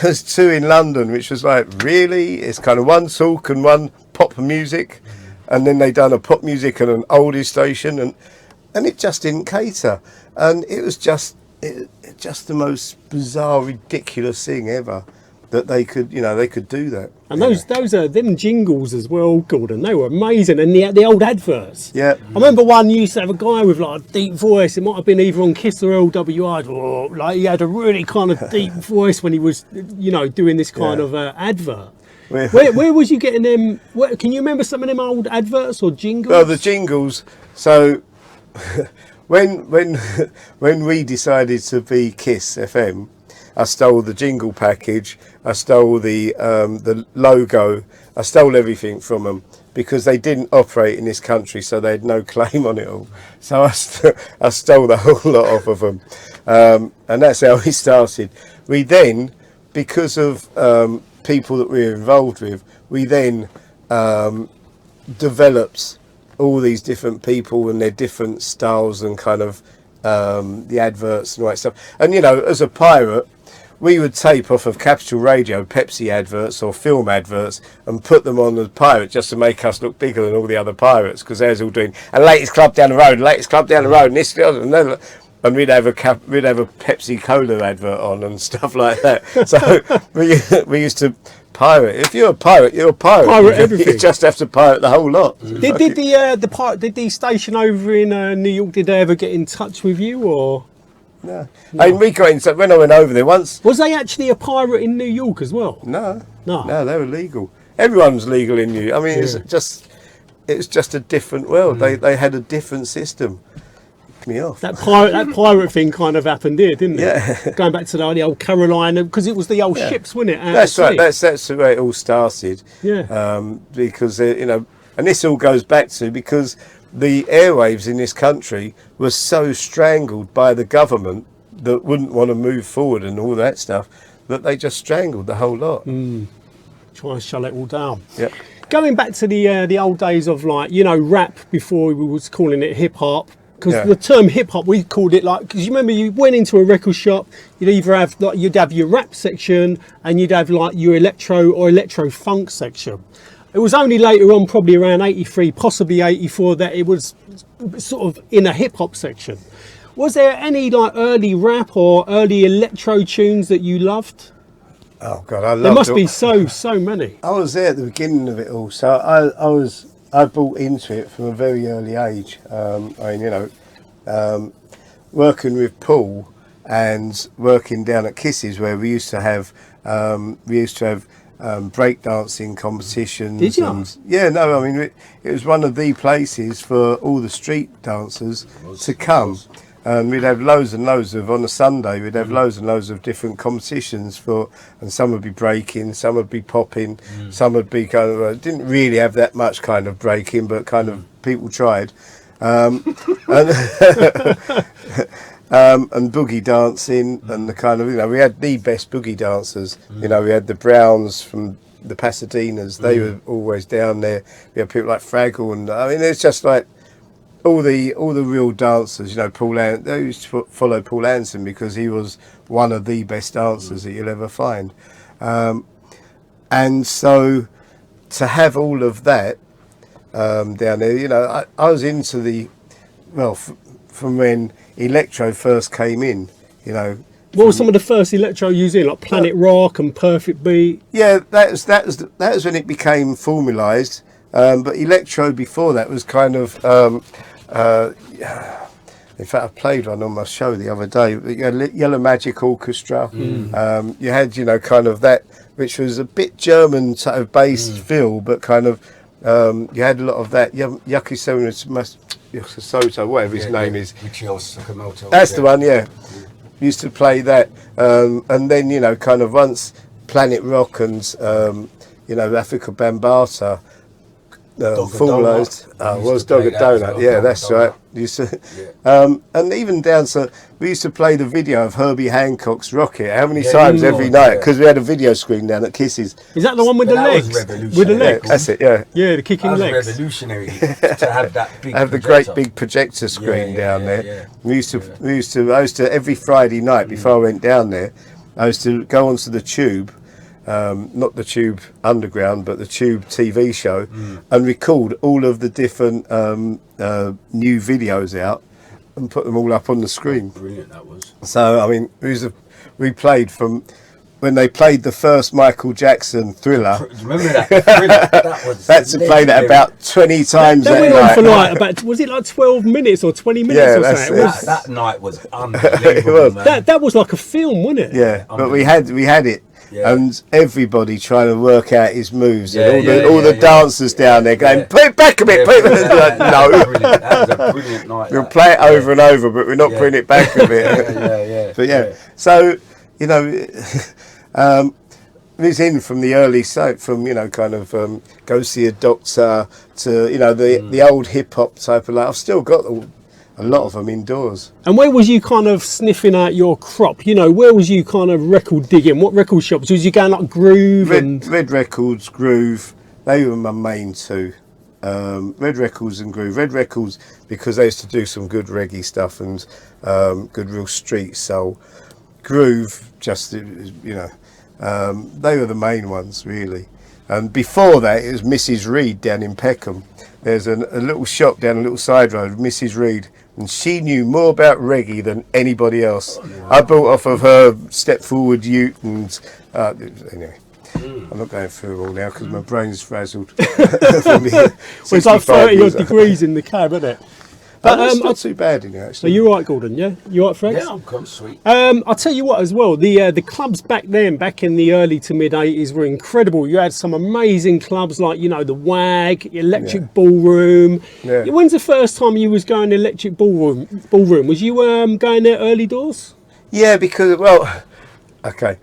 there's 2 in London, which was like, really? It's kind of one talk and one pop music. And then they done a pop music and an oldies station, and it just didn't cater. And it was just the most bizarre, ridiculous thing ever that they could, you know, they could do that. And those are them jingles as well, Gordon. They were amazing, and the old adverts. Yeah. I remember one used to have a guy with like a deep voice. It might have been either on Kiss or LWI, or like he had a really kind of deep voice when he was, you know, doing this kind of advert. Where was you getting them? Can you remember some of them old adverts or jingles? Well, the jingles. So when we decided to be Kiss FM, I stole the jingle package. I stole the logo. I stole everything from them because they didn't operate in this country, so they had no claim on it all. So I stole the whole lot off of them, and that's how we started. We then, because of people that we were involved with, we then developed all these different people and their different styles and kind of the adverts and all that stuff. And you know, as a pirate, we would tape off of Capital Radio Pepsi adverts or film adverts and put them on the pirate just to make us look bigger than all the other pirates, because they was all doing a latest club down the road, latest club down the road, and this, and that. And we'd have a Pepsi Cola advert on and stuff like that. So we used to pirate. If you're a pirate, you're a pirate. Pirate everything. You just have to pirate the whole lot. Did the station over in New York? Did they ever get in touch with you or? No. I mean, we got in touch when I went over there once. Was they actually a pirate in New York as well? No, they were legal. Everyone's legal in New York. I mean, it's just a different world. They had a different system. Me off. That pirate thing kind of happened here, didn't it? Yeah. Going back to the old Carolina, because it was the old ships, wasn't it? That's right. That's the way it all started. Yeah. Because you know, and this all goes back to because the airwaves in this country were so strangled by the government that wouldn't want to move forward and all that stuff, that they just strangled the whole lot. Try and shut it all down. Yep. Going back to the old days of like, you know, rap before we was calling it hip hop. Because Yeah. the term hip hop, we called it like, because you remember you went into a record shop, you'd either have like, you'd have your rap section and you'd have like your electro or electro funk section. It was only later on, probably around 83, possibly 84, that it was sort of in a hip hop section. Was there any like early rap or early electro tunes that you loved? Oh God, I loved There must it. be so many. I was there at the beginning of it all, so I bought into it from a very early age. I mean, you know, working with Paul and working down at Kisses, where we used to have breakdancing competitions. Did you? And, yeah, no, I mean, it was one of the places for all the street dancers to come. And we'd have loads and loads of, on a Sunday, we'd have loads and loads of different competitions and some would be breaking, some would be popping, some would be kind of, didn't really have that much kind of breaking, but kind of people tried. And, and boogie dancing and the kind of, you know, we had the best boogie dancers. You know, we had the Browns from the Pasadenas, they were always down there. We had people like Fraggle, and I mean, it's just like, all the real dancers, you know, they used to follow Paul Anson because he was one of the best dancers that you'll ever find. And so to have all of that down there, you know, I was into from when electro first came in, you know. What were some of the first electro you was in, like Planet Rock and Perfect Beat? Yeah, that was when it became formalised. But electro before that was kind of. In fact, I played one on my show the other day. You had Yellow Magic Orchestra. You had, you know, kind of that, which was a bit German sort of based feel, but kind of you had a lot of that. Yuki Soto, whatever his name is. That's the one, yeah. Used to play that, and then, you know, kind of once Planet Rock and you know, Africa Bambaataa. Formalised was Dog a Donut, yeah, that's right. Used to, and even down to, we used to play the video of Herbie Hancock's Rocket. How many times every night? Because we had a video screen down at Kisses. Is that the one with the legs? With the legs? Yeah, that's it, yeah. Yeah, the kicking That was legs. revolutionary to have that big Have the projector. great big projector screen down there. Yeah. I used to every Friday night before I went down there, I used to go onto the Tube. Not the Tube Underground, but the Tube TV show, and record all of the different new videos out and put them all up on the screen. Brilliant that was. So, I mean, we played from when they played the first Michael Jackson Thriller. Do you remember that? Thriller? That was That's to play that about 20 times That that went on night. for like about, was it like 12 minutes or 20 minutes Yeah, or that's something? it. that night was unbelievable. It was. Man. That was like a film, wasn't it? Yeah, but we had it. Yeah. And everybody trying to work out his moves, Yeah, and all the dancers down there going, Yeah. put it back a bit, put it back. Like, That was no, brilliant. That was a brilliant night. we'll that. play it over and over, but we're not Yeah. putting it back a bit. Yeah. But yeah, so, you know, it was in from the early, from, you know, kind of go see a doctor to, you know, the old hip hop type of, like, I've still got a lot of them indoors. And where was you kind of sniffing out your crop? You know, where was you kind of record digging? What record shops? Was you going like Groove and... Red Records, Groove, they were my main two. Red Records and Groove. Red Records because they used to do some good reggae stuff and good real street soul. Groove, just, you know, they were the main ones really. And before that it was Mrs. Reed down in Peckham. There's a little shop down a little side road, Mrs. Reed, and she knew more about reggae than anybody else. I bought off of her Step Forward Ute and anyway. I'm not going through it all now because my brain's frazzled. Well, it's like 30 odd degrees in the cab, isn't it? But it's not too bad in here, So actually. you're right, Gordon, yeah? You right, Fred? Yeah, I'm quite sweet. I'll tell you what as well, the clubs back then, back in the early to mid 80s were incredible. You had some amazing clubs like, you know, the WAG, Electric Ballroom. Yeah. When's the first time you was going to Electric Ballroom? Was you going there early doors? Yeah, because, well, okay.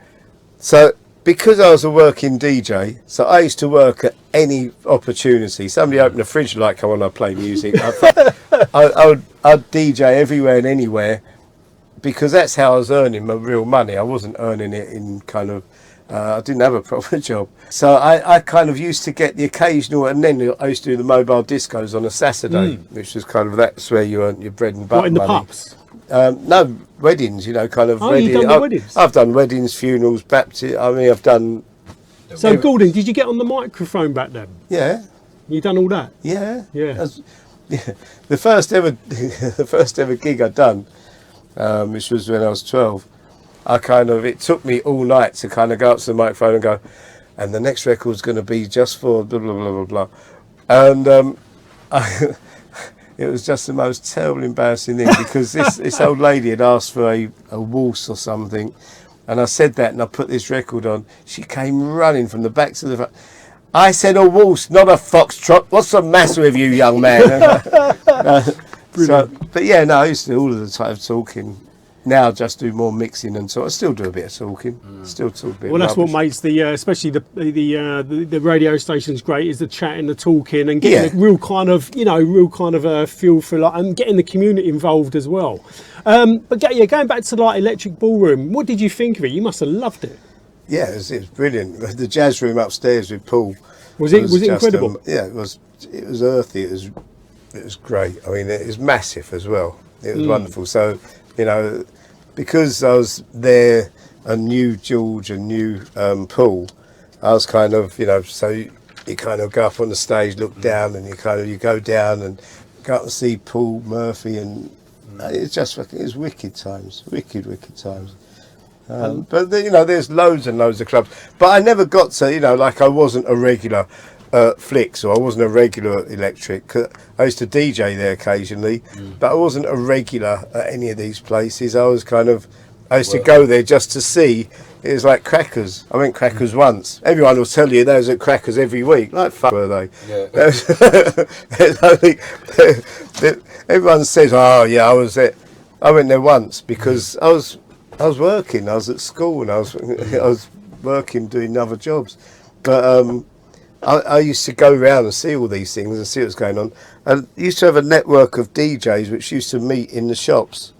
So, because I was a working DJ, so I used to work at any opportunity. Somebody opened a fridge like, come on, I play music. I'd DJ everywhere and anywhere because that's how I was earning my real money. I wasn't earning it in kind of, I didn't have a proper job. So I kind of used to get the occasional, and then I used to do the mobile discos on a Saturday, which was kind of, that's where you earned your bread and butter What, in the money. pubs? No, weddings, you know, kind of. Oh, you've done the weddings? I've done weddings, funerals, baptism. I mean, I've done. So, Gordon, did you get on the microphone back then? Yeah. You done all that? Yeah. Yeah. The first ever gig I'd done, which was when I was 12, it took me all night to kind of go up to the microphone and go, and the next record's going to be just for blah, blah, blah, blah, blah. And it was just the most terrible, embarrassing thing, because this old lady had asked for a waltz or something, and I said that, and I put this record on. She came running from the back to the front. I said a waltz, not a foxtrot. What's the matter with you, young man? But yeah, no, I used to do all of the type of talking. Now I just do more mixing, and so I still do a bit of talking. Still talk a bit. Well, that's rubbish. what makes especially the radio stations great, is the chatting, the talking, and getting a real kind of feel for and getting the community involved as well. But going back to like Electric Ballroom, what did you think of it? You must have loved it. Yeah, it was brilliant. The jazz room upstairs with Paul. Was it just, incredible? Yeah, it was earthy. It was great. I mean, it was massive as well. It was wonderful. So, you know, because I was there and knew George and knew Paul, I was kind of, you know, so you kind of go up on the stage, look down, and you go down and go up and see Paul Murphy, and it was wicked times, wicked times. But you know, there's loads and loads of clubs, but I never got to, you know, like I wasn't a regular Flicks, or I wasn't a regular Electric. I used to DJ there occasionally, but I wasn't a regular at any of these places. I used to go there just to see. It was like Crackers. I went Crackers once. Everyone will tell you they was at Crackers every week. Like fuck were they? Yeah. Everyone says, "Oh yeah, I was there." I went there once because I was working. I was at school, and I was working doing other jobs. But I used to go around and see all these things and see what's going on. I used to have a network of DJs which used to meet in the shops.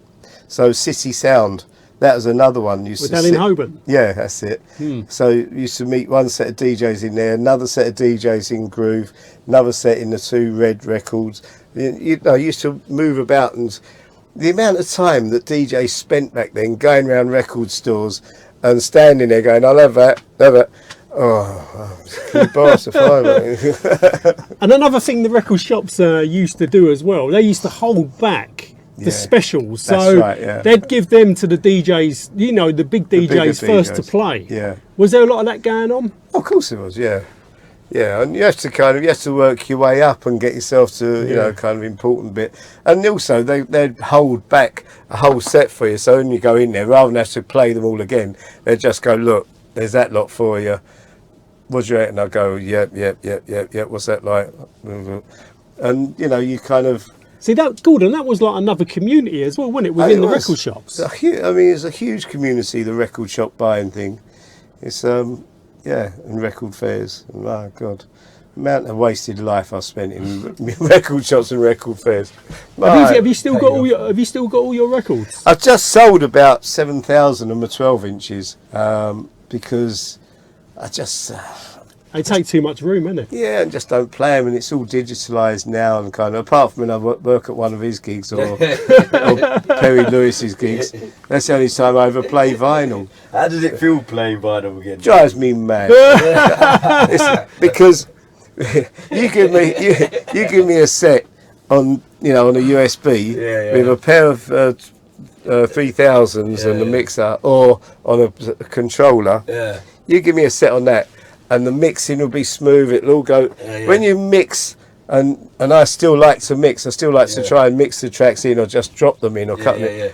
So City Sound, that was another one. Was that in Holborn? Yeah, that's it. So you used to meet one set of DJs in there, another set of DJs in Groove, another set in the Two Red Records. You know, I used to move about, and the amount of time that DJs spent back then going around record stores and standing there going, "I'll have that, have it." Oh, can you buy us a fiver? And another thing the record shops used to do as well, they used to hold back the specials. So right, yeah. they'd give them to the DJs, you know, the big DJs first to play. Yeah. Was there a lot of that going on? Oh, of course it was, yeah. Yeah, and you have to work your way up and get yourself to, you know, kind of important bit. And also they'd hold back a whole set for you. So when you go in there, rather than have to play them all again, they'd just go, "Look, there's that lot for you. What's your?" And I go, yep. What's that like? And you know, you kind of see that, Gordon. That was like another community as well, wasn't it? Within the record shops. I mean, it's a huge community. The record shop buying thing. It's and record fairs. My God, the amount of wasted life I spent in record shops and record fairs. Have you still got all your records? I've just sold about 7,000 of my 12 inches because I just. They take too much room, innit? Yeah, and just don't play them, and it's all digitalised now, and kind of, apart from when I work at one of his gigs or Perry Lewis's gigs, that's the only time I ever play vinyl. How does it feel playing vinyl again? Drives me mad. Because you give me a set on a USB with a pair of 3000s and a mixer, or on a controller. Yeah. You give me a set on that, and the mixing will be smooth. It'll all go. When you mix, and I still like to mix. I still like to try and mix the tracks in, or just drop them in, or cut them in.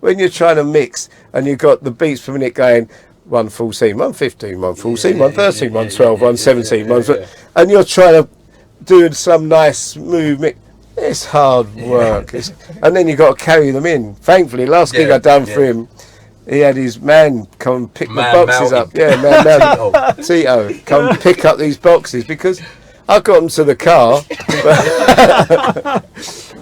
When you're trying to mix, and you've got the beats per minute going 114, 115, 114, 113, 112, 117, and you're trying to do some nice smooth mix. It's hard work. And then you've got to carry them in. Thankfully, last gig I done for him, he had his man come and pick the boxes up. Yeah, man, Tito, come pick up these boxes, because I got them to the car.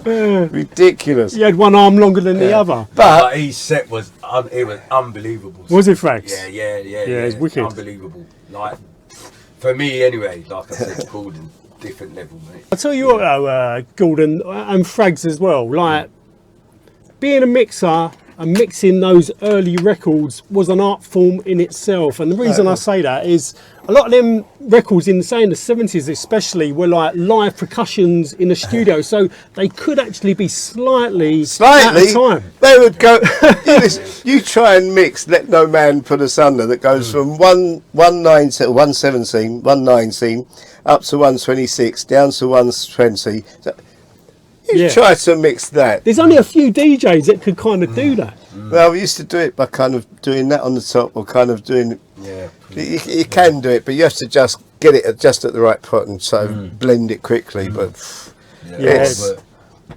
Ridiculous. He had one arm longer than the other. But his set was it was unbelievable. Was it, Frags? Yeah, it's wicked. Unbelievable. Like, for me anyway, like I said, Gordon, different level, mate. I'll tell you what though, Gordon, and Frags as well, like, being a mixer and mixing those early records was an art form in itself. And the reason I say that is a lot of them records in, say, in the 70s especially, were like live percussions in the studio, so they could actually be slightly out of time. They would go, you try and mix Let No Man Put Us Under, that goes from 119 up to 126, down to 120. You try to mix that. There's only a few DJs that could kind of do that. Well, we used to do it by kind of doing that on the top, or kind of doing. Yeah. You can do it, but you have to just get it just at the right pot and sort of blend it quickly. But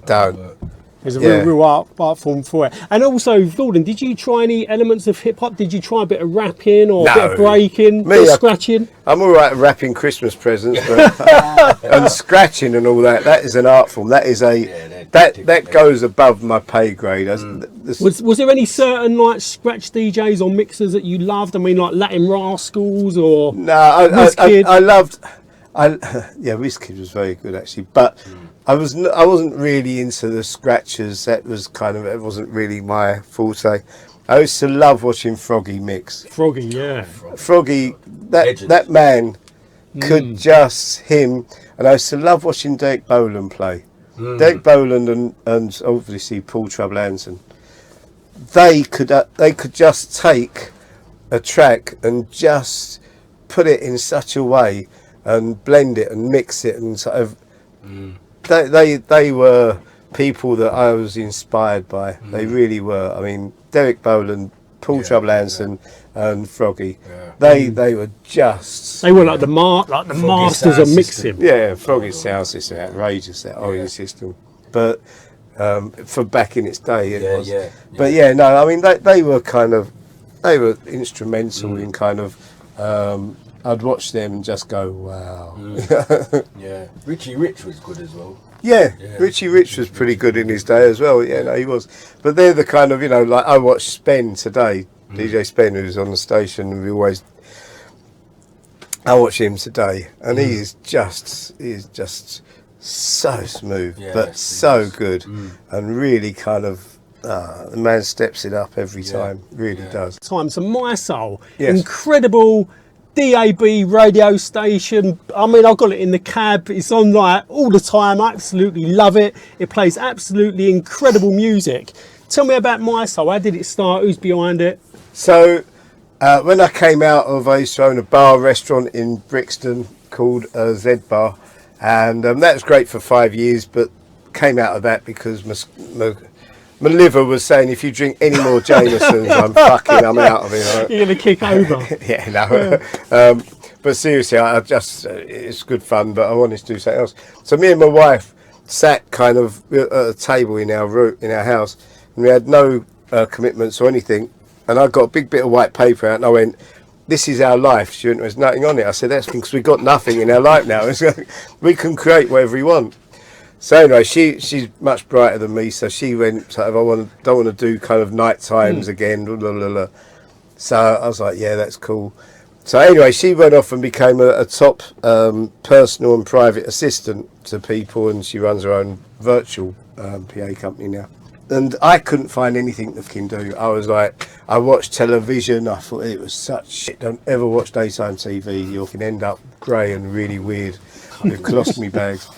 don't. There's a real art form for it. And also, Gordon, did you try any elements of hip hop? Did you try a bit of rapping or a bit of breaking, bit of scratching? I'm all right at wrapping Christmas presents, but, and scratching and all that. That is an art form. That is that goes above my pay grade. Was there any certain like scratch DJs or mixers that you loved? I mean, like Latin Rascals or Wizkid? I loved. Wizkid was very good actually, but I wasn't really into the scratchers. It wasn't really my forte. I used to love watching Froggy mix. Froggy, yeah. Froggy, that man could just him, and I used to love watching Derek Boland play. Derek Boland and obviously Paul Trouble Anderson. They could just take a track and just put it in such a way and blend it and mix it and sort of. They were people that I was inspired by. They really were. I mean, Derek Boland, Paul Trouble Anderson, and Froggy. Yeah. They were just. They were like the masters of mixing. Yeah, Froggy's sound system, outrageous, that Orange system. But for back in its day, it was. Yeah. But I mean, they were instrumental in kind of. I'd watch them and just go, wow. Richie Rich was good as well. Richie Rich was pretty good in his day as well. Yeah, no, he was. But they're the kind of, like I watch Spen today, DJ Spen, who's on the station, and I watch him today, and he is just so smooth, but so good, and really kind of. The man steps it up every time, really does. So My Soul, incredible DAB radio station. I mean, I've got it in the cab. It's on like all the time. I absolutely love it. It plays absolutely incredible music. Tell me about My Soul. How did it start? Who's behind it? So, when I came out of, I used to own a bar restaurant in Brixton called Z Bar, and that was great for 5 years. But came out of that because my liver was saying, if you drink any more Jamesons, I'm out of it. Right? You're going to kick over. But seriously, it's good fun, but I wanted to do something else. So me and my wife sat kind of at a table in our house, and we had no commitments or anything. And I got a big bit of white paper out, and I went, this is our life. She went, there's nothing on it. I said, that's because we've got nothing in our life now. We can create whatever we want. So anyway, she's much brighter than me, so she went sort of, don't want to do kind of night times again. Blah, blah, blah, blah. So I was like, yeah, that's cool. So anyway, she went off and became a top personal and private assistant to people, and she runs her own virtual PA company now. And I couldn't find anything that can do. I was like, I watched television, I thought it was such shit. Don't ever watch daytime TV, you can end up grey and really weird with colostomy bags.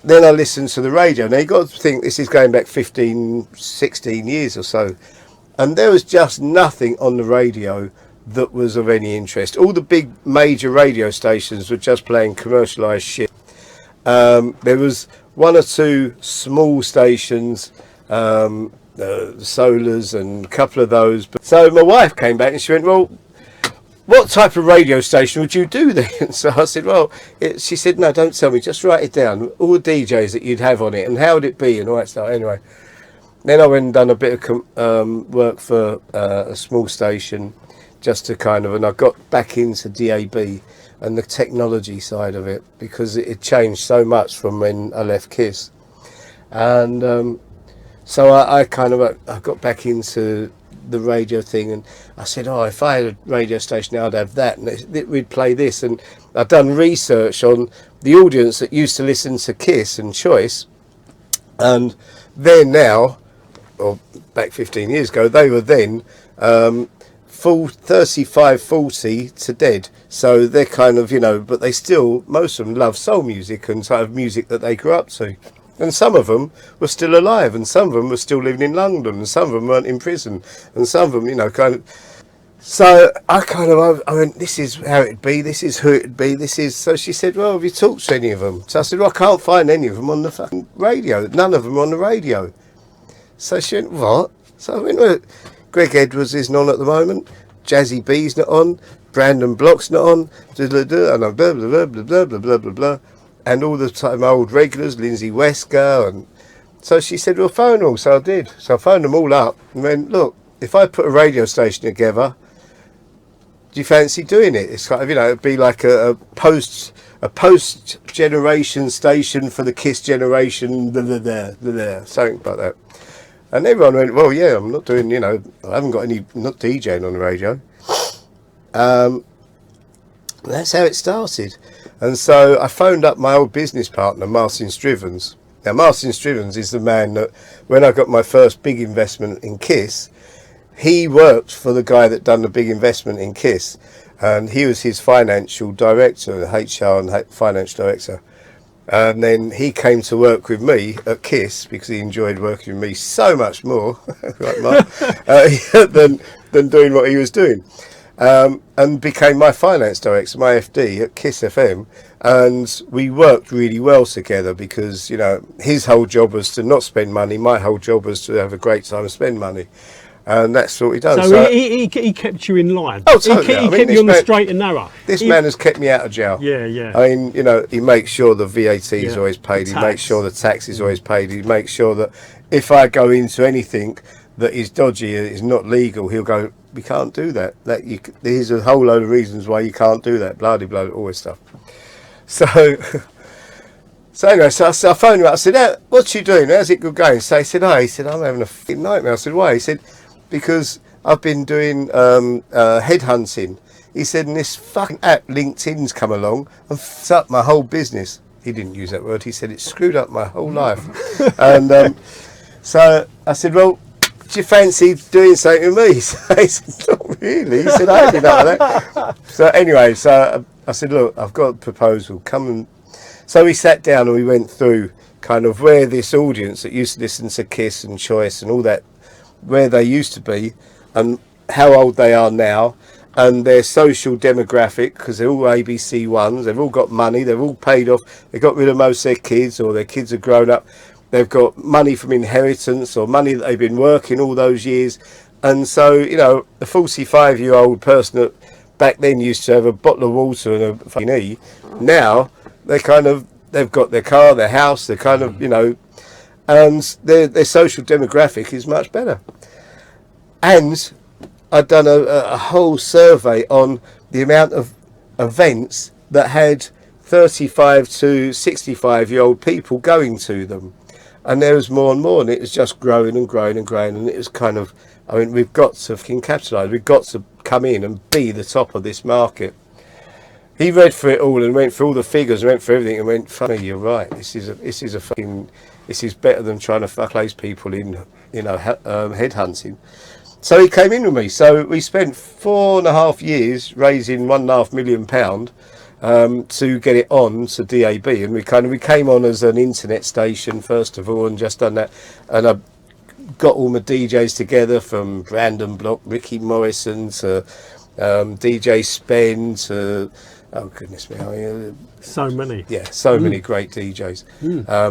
Then I listened to the radio. Now, you've got to think, this is going back 15, 16 years or so. And there was just nothing on the radio that was of any interest. All the big major radio stations were just playing commercialised shit. There was one or two small stations, Solars and a couple of those. So my wife came back and she went, well, what type of radio station would you do then? So I said, well, she said, no, don't tell me, just write it down, all the DJs that you'd have on it and how would it be and all that stuff. Anyway, then I went and done a bit of work for a small station. just to kind of, and I got back into DAB and the technology side of it, because it had changed so much from when I left KISS. And so I got back into the radio thing, and I said, oh, if I had a radio station I'd have that, and we'd play this. And I'd done research on the audience that used to listen to KISS and Choice, and they're now, or back 15 years ago, they were then 35, 40 to dead. So they're kind of, but they still, most of them love soul music and sort of music that they grew up to. And some of them were still alive, and some of them were still living in London, and some of them weren't in prison, and some of them, kind of. So I went, this is how it'd be, this is who it'd be, this is. So she said, well, have you talked to any of them? So I said, well, I can't find any of them on the fucking radio. None of them are on the radio. So she went, what? So I went, well, Greg Edwards isn't on at the moment, Jazzy B's not on, Brandon Block's not on, and blah, blah, blah, blah, blah, blah, blah, blah, blah, blah. And all the time old regulars, Lindsay Wesker, and so she said, well, phone all. So I did. So I phoned them all up and went, look, if I put a radio station together, do you fancy doing it? It's kind of, it'd be like a post generation station for the KISS generation, something like that. And everyone went, well, yeah, I'm not doing, I haven't got any, not DJing on the radio. That's how it started. And so I phoned up my old business partner, Martin Strivens. Now, Martin Strivens is the man that, when I got my first big investment in KISS, he worked for the guy that done the big investment in KISS. And he was his financial director, HR and financial director. And then he came to work with me at KISS because he enjoyed working with me so much more like Mark, than doing what he was doing. And became my finance director, my FD at KISS FM, and we worked really well together because his whole job was to not spend money, my whole job was to have a great time and spend money, and that's what he done. So he kept you in line. Oh, totally. He kept you on the straight and narrow. This man has kept me out of jail. Yeah. I mean, he makes sure the VAT is always paid. He makes sure the tax is always paid. He makes sure that if I go into anything that is dodgy, is not legal, he'll go, we can't do that. There's a whole load of reasons why you can't do that. Blah, blah, blah, all this stuff. So anyway, so I phoned him up. I said, what's you doing? How's it going? So he said, I'm having a f***ing nightmare. I said, why? He said, because I've been doing headhunting. He said, and this fucking app, LinkedIn's come along and f***ed up my whole business. He didn't use that word. He said, it screwed up my whole life. And so I said, well, do you fancy doing something with me? So he said, not really. He said, I don't know that. So anyway, so I said, look, I've got a proposal. Come and... So we sat down and we went through kind of where this audience that used to listen to KISS and Choice and all that, where they used to be and how old they are now and their social demographic, because they're all ABC ones. They've all got money. They've all paid off. They got rid of most of their kids, or their kids have grown up. They've got money from inheritance or money that they've been working all those years. And so, a 45-year-old person that back then used to have a bottle of water and a fucking E, now they've got their car, their house, they're kind of, and their social demographic is much better. And I'd done a whole survey on the amount of events that had 35 to 65-year-old people going to them. And there was more and more, and it was just growing and growing and growing. And it was kind of, we've got to fucking capitalise. We've got to come in and be the top of this market. He read through it all and went through all the figures and went through everything and went, funny, you're right. This is better than trying to fuck those people in, headhunting. So he came in with me. So we spent 4.5 years raising £1.5 million to get it on to DAB, and we came on as an internet station first of all, and just done that. And I got all my DJs together, from Brandon Block, Ricky Morrison to DJ Spen to, oh goodness me, so many. Yeah, so many great DJs.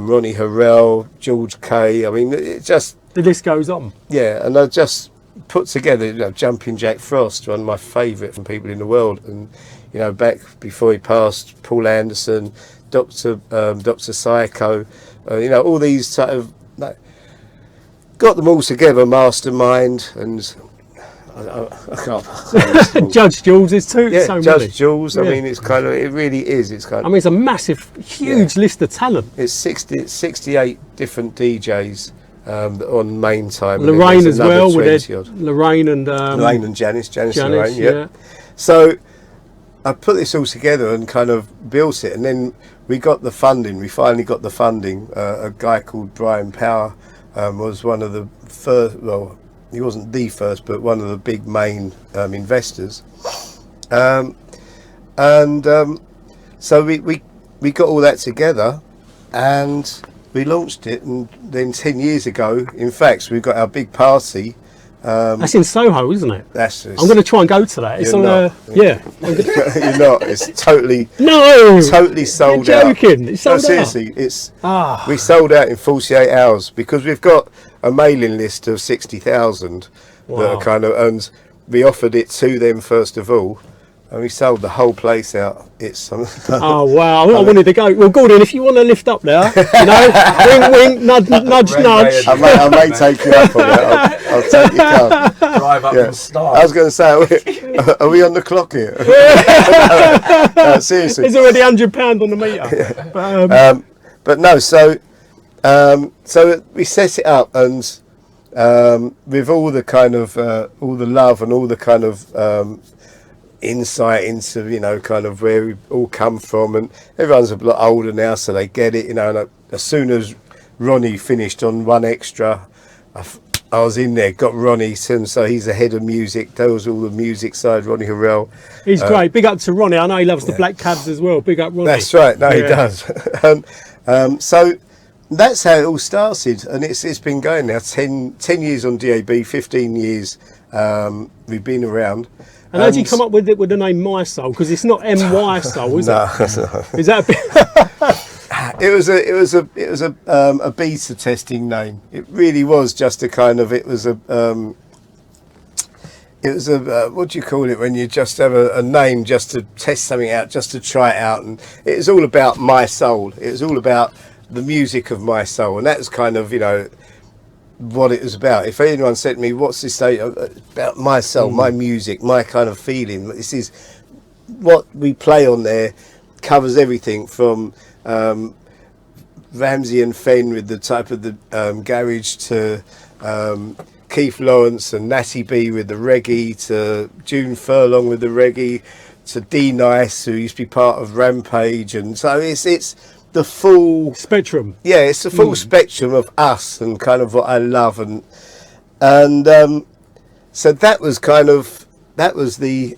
Ronnie Harrell, George Kay. It just, the list goes on. Yeah, and I just put together, Jumping Jack Frost, one of my favourite from people in the world, and back before he passed, Paul Anderson, Dr. Psycho, all these sort of, got them all together, Mastermind, and I can't. Judge Jules is too. Yeah, so Judge many. Jules. I Yeah. mean, it's kind of. It really is. It's kind I of. mean, it's a massive, huge list of talent. It's 68 different DJs on main time. and then Lorraine there's as well, another with 20 odd. Lorraine and Lorraine and Janice and Janice, Lorraine, yeah. So I put this all together and kind of built it, and then we got the funding. We finally got the funding. A guy called Brian Power was one of the first. Well, he wasn't the first, but one of the big main investors. So we got all that together, and we launched it. And then 10 years ago, in fact, we got our big party. that's in Soho, isn't it? I'm I'm going to try and go to that. It's on not. yeah. You're not. It's totally sold You're out. joking. It's sold out. Seriously, we sold out in 48 hours because we've got a mailing list of 60,000 that are kind of, and we offered it to them first of all, and we sold the whole place out. It's Oh wow! I wanted to go. Well, Gordon, if you want to lift up there, wink, wink, nudge, nudge, nudge. I may take you up on that. I'll take your car. Drive up and start. I was going to say, are we on the clock here? Seriously. There's already £100 on the meter. But no, so we set it up, and with all the kind of all the love and all the kind of insight into kind of where we all come from, and everyone's a lot older now, so they get it. And as soon as Ronnie finished on One Extra, I was in there, got Ronnie, so he's the head of music, does all the music side, Ronnie Harrell. He's great. Big up to Ronnie. I know he loves the Black Cabs as well. Big up Ronnie. That's right. No, he does. So that's how it all started, and it's been going now 10 years on DAB, 15 years we've been around. And how did you come up with the name My Soul? Because it's not MY Soul, is it? No. Is that a bit? It was a beta testing name. It really was just a kind of. It was a what do you call it when you just have a name just to test something out, just to try it out, and it was all about my soul. It was all about the music of my soul, and that was kind of what it was about. If anyone said to me, what's this say about my soul, my music, my kind of feeling, this is what we play on there, covers everything from Ramsey and Fenn with the type of the garage to Keith Lawrence and Natty B with the reggae, to June Furlong with the reggae, to D Nice, who used to be part of Rampage, and so it's the full spectrum. Yeah, it's the full spectrum of us and kind of what I love, and so that was the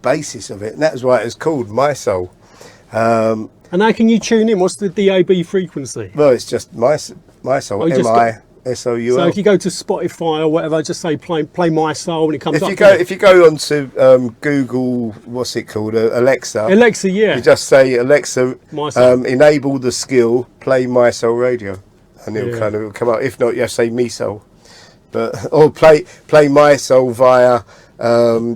basis of it, and that was why it was called My Soul. And how can you tune in? What's the DAB frequency? Well, it's just my soul, MISOUL. So if you go to Spotify or whatever, just say play My Soul, and it comes up. If you go onto Google, what's it called, Alexa, yeah, you just say Alexa, My Soul. enable the skill, play My Soul Radio, and it'll come up. If not, you have to say Me Soul, or play My Soul via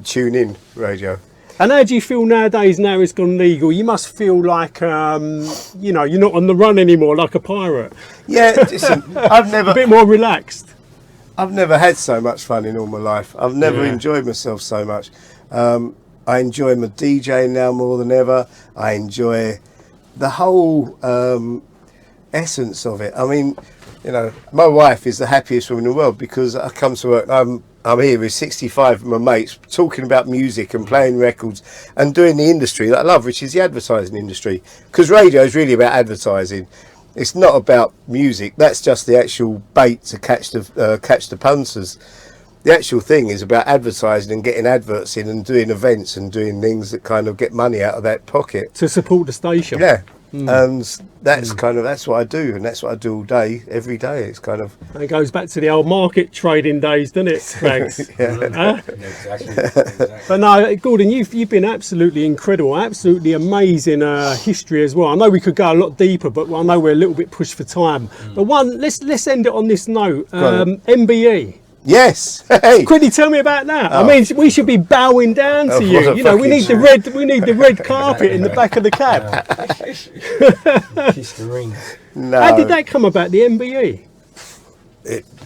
tune in radio. And how do you feel nowadays? Now it's gone legal, you must feel like you're not on the run anymore, like a pirate. Yeah, listen, a bit more relaxed. I've never had so much fun in all my life. I've never enjoyed myself so much. I enjoy my DJing now more than ever. I enjoy the whole essence of it. I mean, my wife is the happiest woman in the world because I come to work. I'm here with 65 of my mates talking about music and playing records and doing the industry that I love, which is the advertising industry. Because radio is really about advertising. It's not about music. That's just the actual bait to catch the punters. The actual thing is about advertising and getting adverts in and doing events and doing things that kind of get money out of that pocket. To support the station. Yeah. And that's that's what I do, and that's what I do all day, every day. It's kind of. And it goes back to the old market trading days, doesn't it, Franks? Exactly. But no, Gordon, you've been absolutely incredible, absolutely amazing history as well. I know we could go a lot deeper, but I know we're a little bit pushed for time. But let's end it on this note. MBE. Yes. Hey. Quickly tell me about that. I mean, we should be bowing down to you. We need the red carpet in the back of the cab. Kiss the ring. No. How did that come about, the MBE?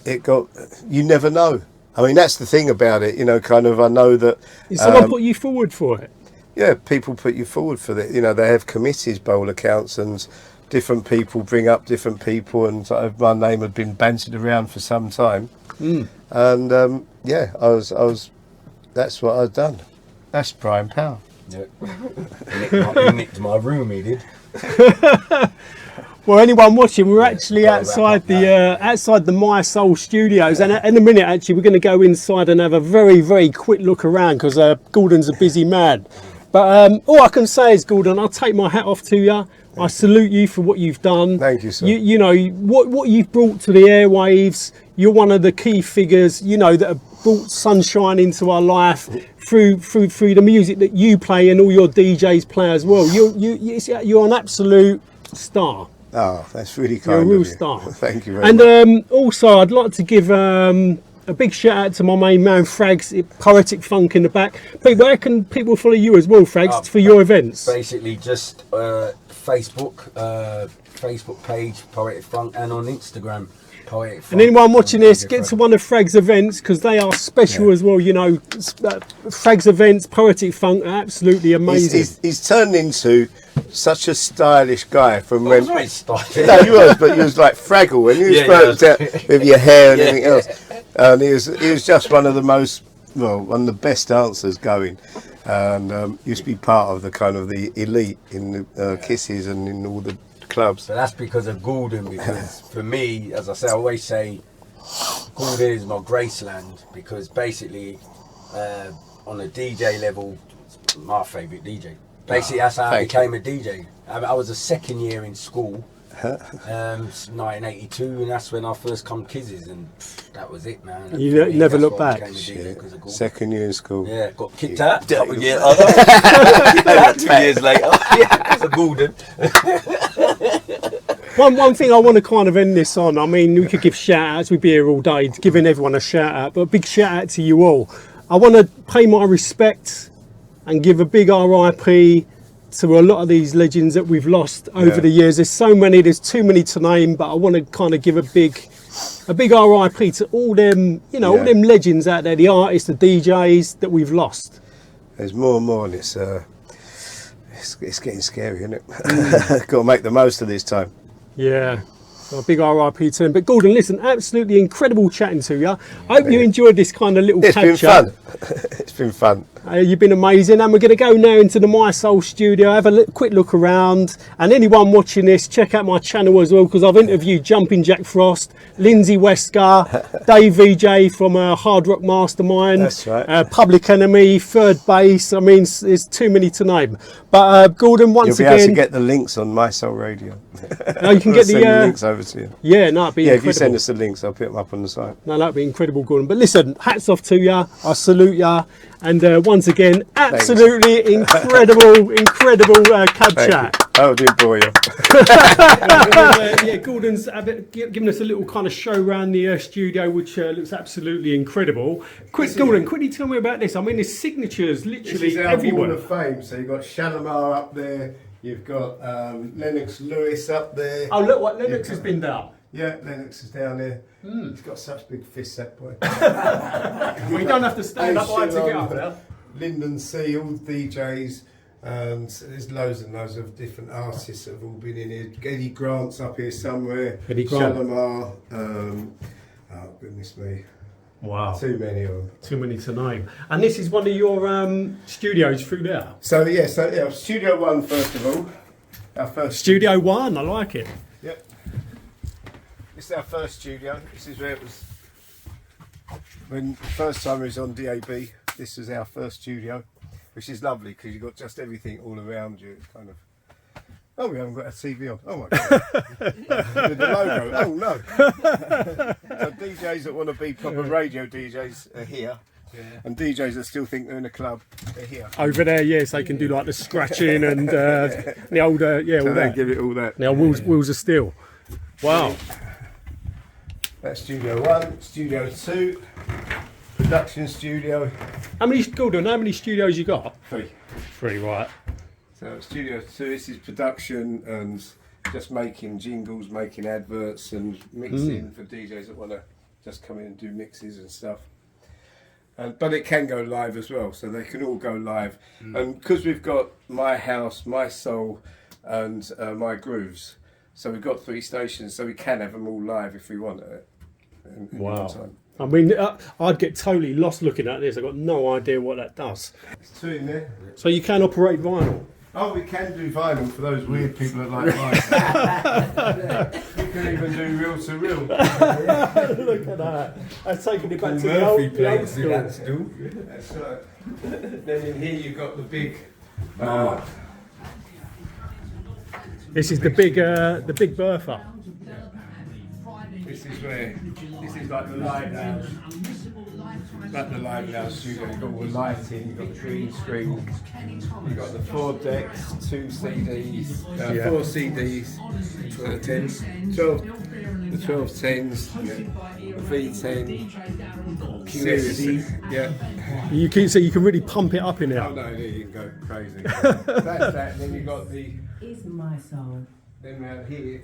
it got. You never know. I mean, that's the thing about it. You know, kind of. I know that. Did someone put you forward for it? Yeah, people put you forward for that. You know, they have committees, bowler councils, different people bring up different people, and sort of my name had been bantered around for some time. And yeah, I was. That's what I'd done. That's Brian Powell. Yeah. He nicked my room, he did. Well, anyone watching, we're actually outside the My Soul Studios, and in a minute, actually, we're going to go inside and have a very, very quick look around because Gordon's a busy man. But all I can say is, Gordon, I'll take my hat off to you. I salute you for what you've done. Thank you, sir. You know what you've brought to the airwaves. You're one of the key figures, you know, that have brought sunshine into our life through the music that you play and all your DJs play as well. You're an absolute star. Oh, that's really kind You're a real of you. star. Thank you very much. And also, I'd like to give a big shout out to my main man, Frags, Poetic Funk in the back. Where can people follow you as well, Frags, for your events? Basically, just Facebook page, Poetic Funk, and on Instagram, Poetic Funk. And anyone watching this, get to one of Frag's events because they are special as well. You know, Frag's events, Poetic Funk, are absolutely amazing. He's turned into such a stylish guy from when. Very stylish. No, you was, but you was like Fraggle when you was out with your hair and everything else. And he was just one of the one of the best dancers going, and used to be part of the kind of the elite in the Kisses and in all the clubs. So that's because of Gordon, because for me, as I say, I always say, Gordon is my Graceland, because basically, on a DJ level, it's my favourite DJ. Basically, that's how I became a DJ. I was a second year in school, 1982, and that's when I first come Kisses, and that was it, man. You never look back. Second year in school. Yeah, got kicked out. Couple of years, kicked out 2 years later. Yeah, because of Gordon. One thing I want to kind of end this on, I mean, we could give shout outs, we'd be here all day giving everyone a shout out, but a big shout out to you all. I want to pay my respect and give a big RIP to a lot of these legends that we've lost over the years. There's so many, there's too many to name, but I want to kind of give a big RIP to all them, you know, all them legends out there, the artists, the DJs that we've lost. There's more and more, and it's getting scary, isn't it? Got to make the most of this time. Yeah. A big RIP to him. But Gordon, listen, absolutely incredible chatting to you. I hope you enjoyed this kind of little catch-up. It's been fun. It's been fun. You've been amazing, and we're going to go now into the My Soul studio, have a quick look around, and anyone watching this, check out my channel as well, because I've interviewed Jumping Jack Frost, Lindsay Wesker, Dave VJ from Hard Rock Mastermind, that's right. Public Enemy, Third Base. I mean, there's too many to name. But Gordon, once again, you'll be able to get the links on My Soul Radio. No, you can get the links over to you. Yeah, no, it'd be incredible. If you send us the links, I'll put them up on the site. No, that'd be incredible, Gordon. But listen, hats off to you. I salute you. And once again, absolutely incredible cab chat. Oh, dear boy. Yeah, Gordon's giving us a little kind of show around the studio, which looks absolutely incredible. Gordon, quickly tell me about this. I mean, there's signatures literally everywhere. Wall of Fame. So you've got Shalimar up there. You've got Lennox Lewis up there. Oh, look what Lennox has been down. Yeah, Lennox is down there. He's got such big fists, that boy. We don't have to stand up high to get up there. Lyndon C, all DJs. So there's loads and loads of different artists that have all been in here. Eddie Grant's up here somewhere. Eddie Grant. Shalimar. Oh, goodness me. Wow. Too many of them. Too many to name. And this is one of your studios through there? So Studio One, first of all. Our first Studio One, I like it. Yep. This is our first studio. This is where it was when the first time it was on DAB. This was our first studio, which is lovely because you've got just everything all around you. It's kind of. Oh, we haven't got a TV on. Oh my god! With the logo. Oh no! So DJs that want to be proper radio DJs are here. Yeah. And DJs that still think they're in a club, they're here. Over there, yes, they can do like the scratching and the old, all so that. They give it all that. Now wheels of steel. Wow. That's Studio One, Studio Two, production studio. How many studios you got? Three. Three, right. So Studio 2, this is production and just making jingles, making adverts, and mixing for DJs that want to just come in and do mixes and stuff. But it can go live as well, so they can all go live. And because we've got My House, My Soul, and My Grooves, so we've got 3 stations, so we can have them all live if we want it. In one time. I mean, I'd get totally lost looking at this. I've got no idea what that does. There's 2 in there. So you can operate vinyl? Oh, we can do vinyl for those weird people that like vinyl. We can even do reel to reel. Look at that. That's taking it back to the old school. That's right. Then in here you've got the big... This is the big Bertha. This is like the lighthouse. Like the lighthouse studio. You've got all the lighting, you've got the green screen, you've got the 4 decks, 2 CDs, 4 CDs, 12 10s, 12 10s, the V10, series, You can really pump it up in here. Oh no, you can go crazy. That's that. Then you've got the. Is my soul. Then around here.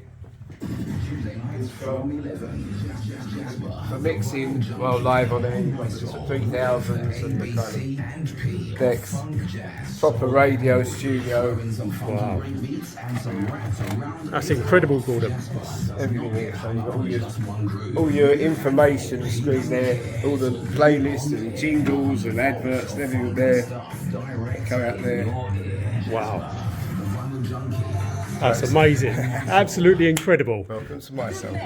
For mixing, well, live on air, you've got the 3000s and the kind of decks, proper radio studio. Wow. That's incredible, Gordon. Everything here, so you've got all your information screen there, all the playlists and jingles and adverts and everything there. Come out there. Wow. That's amazing. Absolutely incredible. Welcome to my soul.